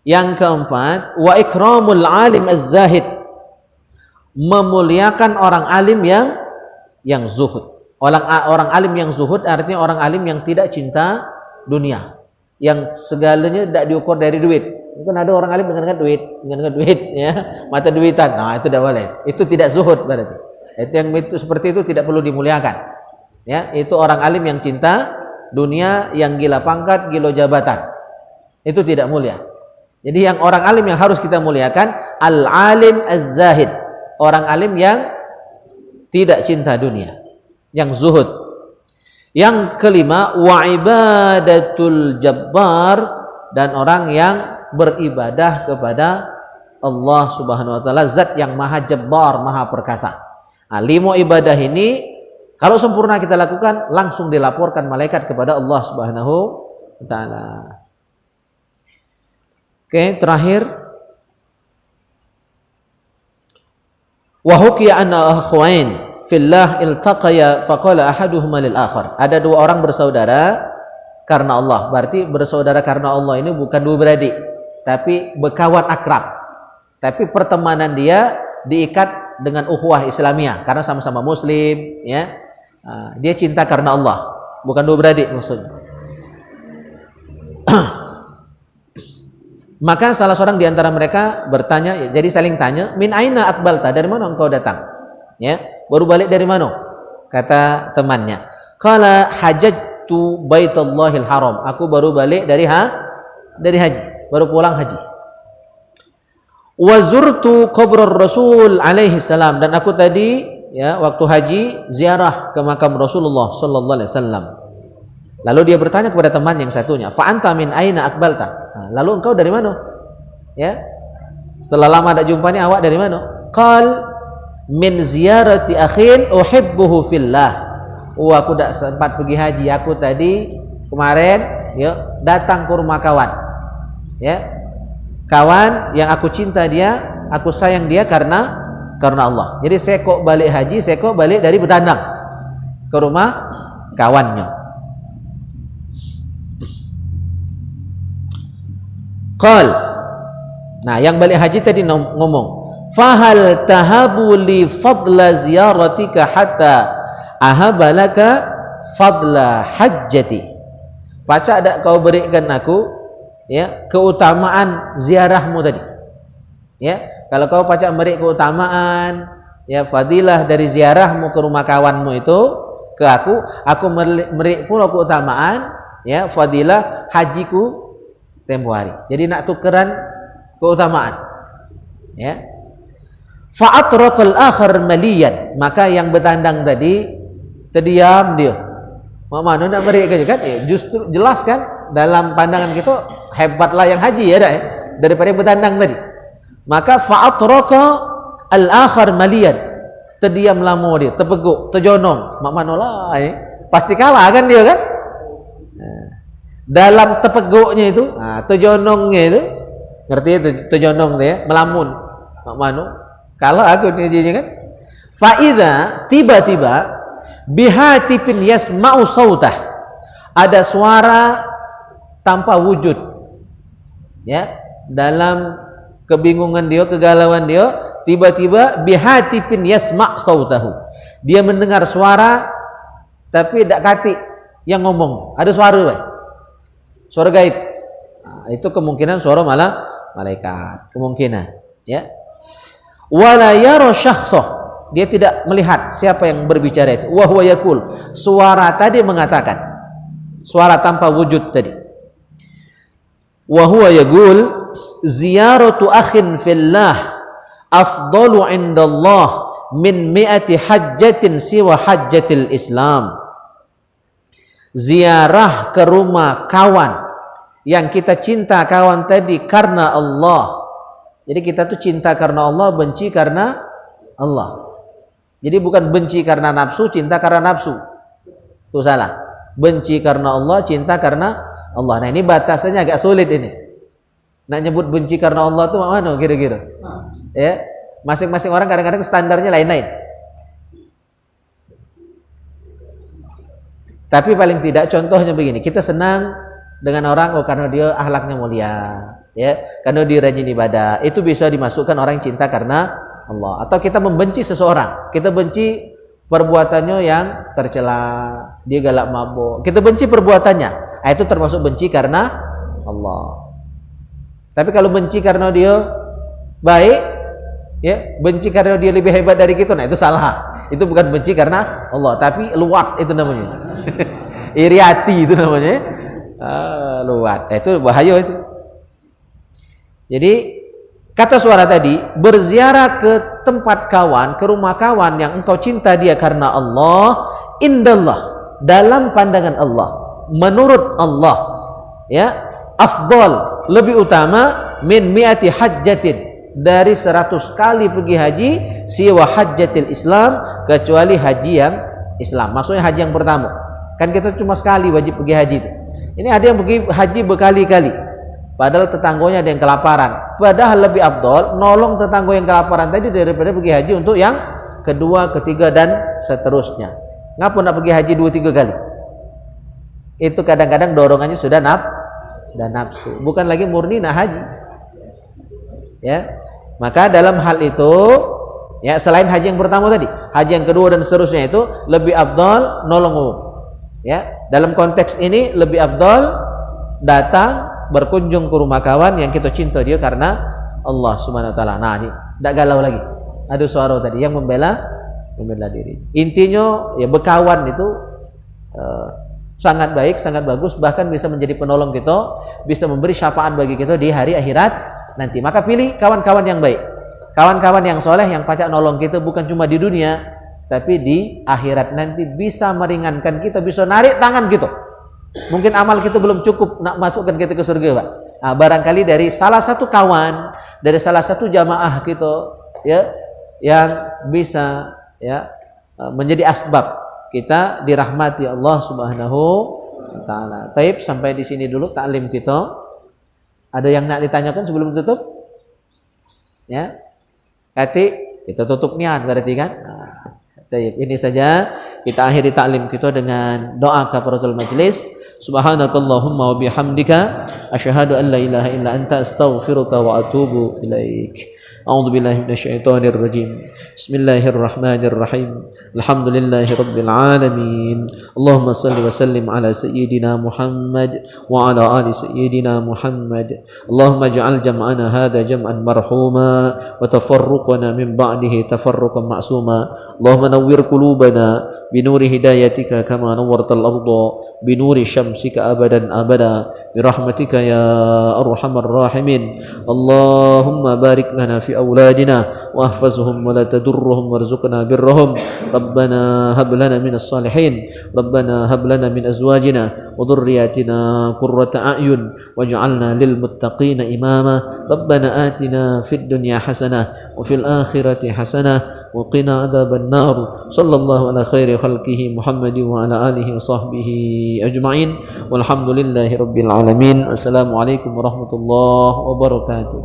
Yang keempat, wa ikramul alim az-zahid. Memuliakan orang alim yang zuhud. Orang alim yang zuhud artinya orang alim yang tidak cinta dunia. Yang segalanya tidak diukur dari duit. Mungkin ada orang alim dengan duit, ya, mata duitan. Nah, itu tidak boleh. Itu tidak zuhud berarti. Itu seperti itu tidak perlu dimuliakan. Ya, itu orang alim yang cinta dunia, yang gila pangkat, gila jabatan. Itu tidak mulia. Jadi yang orang alim yang harus kita muliakan al-alim az-zahid, orang alim yang tidak cinta dunia, yang zuhud. Yang kelima, wa ibadatul jabbar, dan orang yang beribadah kepada Allah Subhanahu wa taala, zat yang maha jabbar, maha perkasa. Nah, 5 ibadah ini kalau sempurna kita lakukan, langsung dilaporkan malaikat kepada Allah Subhanahu wa taala. Oke, terakhir, wa hukiya anna akhwain fillah iltaqaya faqala ahaduhuma lil akhar. Ada 2 orang bersaudara karena Allah. Berarti bersaudara karena Allah ini bukan 2 beradik, tapi berkawan akrab. Tapi pertemanan dia diikat dengan ukhuwah Islamiyah karena sama-sama muslim, ya. Dia cinta karena Allah, bukan 2 beradik maksudnya. Maka salah seorang di antara mereka bertanya, jadi saling tanya, min aina aqbalta, dari mana engkau datang? Ya, baru balik dari mana? Kata temannya. Qala hajjatu baitullahil haram. Aku baru balik dari haji, baru pulang haji. Wa zurtu qabrar Rasul alaihi salam, dan aku tadi, ya, waktu haji ziarah ke makam Rasulullah sallallahu alaihi wasallam. Lalu dia bertanya kepada teman yang satunya, fa anta min aina aqbalta? Nah, lalu engkau dari mana? Ya. Setelah lama tak jumpa ni, awak dari mana? Qal min ziyarati akhin uhibbuhu fillah. Oh, aku tak sempat pergi haji, aku tadi kemarin, ya, datang ke rumah kawan. Ya. Kawan yang aku cinta dia, aku sayang dia karena Allah. Jadi saya kok balik haji, saya kok balik dari bertandang ke rumah kawannya. Qal, nah yang balik haji tadi ngomong, fahal tahabu li fadla ziyaratika hatta ahabalaka fadla hajjati. Paca ada kau berikan aku, ya, keutamaan ziarahmu tadi. Ya, kalau kau paca beri keutamaan, ya, fadilah dari ziarahmu ke rumah kawanmu itu ke aku beri pula keutamaan, ya, fadilah hajiku tempo hari. Jadi nak tukeran keutamaan, ya. Fa'atrakal akhar maliyan, maka yang bertandang tadi terdiam dia. Mak mana nak beri kan? Justru jelas kan dalam pandangan kita hebatlah yang haji, ya dah, daripada bertandang tadi. Maka fa'atraka al akhar maliyan, terdiam lama dia, terpeguk, terjonong. Mak mana lah, pasti kalah kan dia kan? Dalam terpeguknya itu, terjonongnya itu, ngerti itu terjonong tu, ya, melamun. Mak manu, kalau aku ni kan, faida tiba-tiba bihatifin yasma'u sautah, ada suara tanpa wujud, ya, dalam kebingungan dia, kegalauan dia, tiba-tiba bihatifin yasma' sautahu, dia mendengar suara tapi tak kati yang ngomong, ada suara, suara gaib. Nah, itu kemungkinan suara malah malaikat, kemungkinan, ya. Wala yara syakhsah, dia tidak melihat siapa yang berbicara itu. Wa huwa yaqul, suara tadi mengatakan, suara tanpa wujud tadi. Wa huwa yaqul ziyaratu akhin fillah afdalu indallah min mi'ati hajjatin siwa hajjatil Islam. Ziarah ke rumah kawan yang kita cinta kawan tadi karena Allah. Jadi kita tuh cinta karena Allah, benci karena Allah. Jadi bukan benci karena nafsu, cinta karena nafsu. Itu salah. Benci karena Allah, cinta karena Allah. Nah, ini batasannya agak sulit ini. Nak nyebut benci karena Allah itu mana kira-kira? Ya, masing-masing orang kadang-kadang standarnya lain-lain. Tapi paling tidak contohnya begini, kita senang dengan orang karena dia akhlaknya mulia, ya, karena dia rajin ibadah. Itu bisa dimasukkan orang cinta karena Allah. Atau kita membenci seseorang, kita benci perbuatannya yang tercela, dia galak mabuk, kita benci perbuatannya, itu termasuk benci karena Allah. Tapi kalau benci karena dia baik, ya, benci karena dia lebih hebat dari kita, nah itu salah. Itu bukan benci karena Allah, tapi luwat itu namanya. Iri hati itu namanya. Luwat. Nah, itu bahaya itu. Jadi kata suara tadi, berziarah ke tempat kawan, ke rumah kawan yang engkau cinta dia karena Allah, indallah, dalam pandangan Allah, menurut Allah, ya, afdal, lebih utama min mi'ati hajjatin, dari 100 kali pergi haji, siwa hajjatil Islam, kecuali haji yang Islam. Maksudnya haji yang pertama. Kan kita cuma sekali wajib pergi haji itu. Ini ada yang pergi haji berkali-kali. Padahal tetangganya ada yang kelaparan. Padahal lebih afdal nolong tetangga yang kelaparan tadi daripada pergi haji untuk yang kedua, ketiga dan seterusnya. Ngapa nak pergi haji 2-3 kali? Itu kadang-kadang dorongannya sudah nafsu. Bukan lagi murni nak haji. Ya. Maka dalam hal itu, ya, selain haji yang pertama tadi, haji yang kedua dan seterusnya itu lebih afdal nolong umum. Ya, dalam konteks ini lebih afdal datang berkunjung ke rumah kawan yang kita cinta dia karena Allah Subhanahu wa taala. Nah, ini enggak galau lagi. Ada suara tadi yang membela diri. Intinya ya berkawan itu sangat baik, sangat bagus, bahkan bisa menjadi penolong kita, bisa memberi syafaat bagi kita di hari akhirat nanti. Maka pilih kawan-kawan yang baik, kawan-kawan yang soleh, yang pacak nolong kita bukan cuma di dunia, tapi di akhirat nanti bisa meringankan kita, bisa narik tangan kita. Mungkin amal kita belum cukup nak masukkan kita ke surga, Pak. Nah, barangkali dari salah satu kawan, dari salah satu jamaah kita, ya, yang bisa, ya, menjadi asbab kita dirahmati Allah Subhanahu wa taala. Taib, sampai di sini dulu taklim kita. Ada yang nak ditanyakan sebelum tutup? Ya. Kati kita tutup niat berarti kan? Baik, ini saja kita akhiri taklim kita dengan doa kafaratul majlis. Subhanakallahumma wa bihamdika asyhadu an la ilaha illa anta astaghfiruka wa atubu ilaik. A'udzu billahi minasyaitonir rajim. Bismillahirrahmanirrahim. Alhamdulillahi rabbil alamin. Allahumma shalli wa sallim ala sayyidina Muhammad wa ala ali sayyidina Muhammad. Allahumma ij'al jam'ana hadha jam'an marhuma wa tafarruqana min ba'dihi tafarruqan ma'suma. Allahumma nawwir qulubana bi nuri hidayatika kama nawwartal arda bi nuri syamsika abadan abada bi rahmatika ya arhamar rahimin. Allahumma barik lana fi أولادنا واحفظهم ولا تدرهم وارزقنا برهم ربنا هب لنا من الصالحين ربنا هب لنا من أزواجنا وذرياتنا قرة أعين واجعلنا للمتقين إماما ربنا آتنا في الدنيا حسنة وفي الآخرة حسنة وقنا عذاب النار صلى الله على خير خلقه محمد وعلى آله وصحبه أجمعين والحمد لله رب العالمين. السلام عليكم ورحمة الله وبركاته.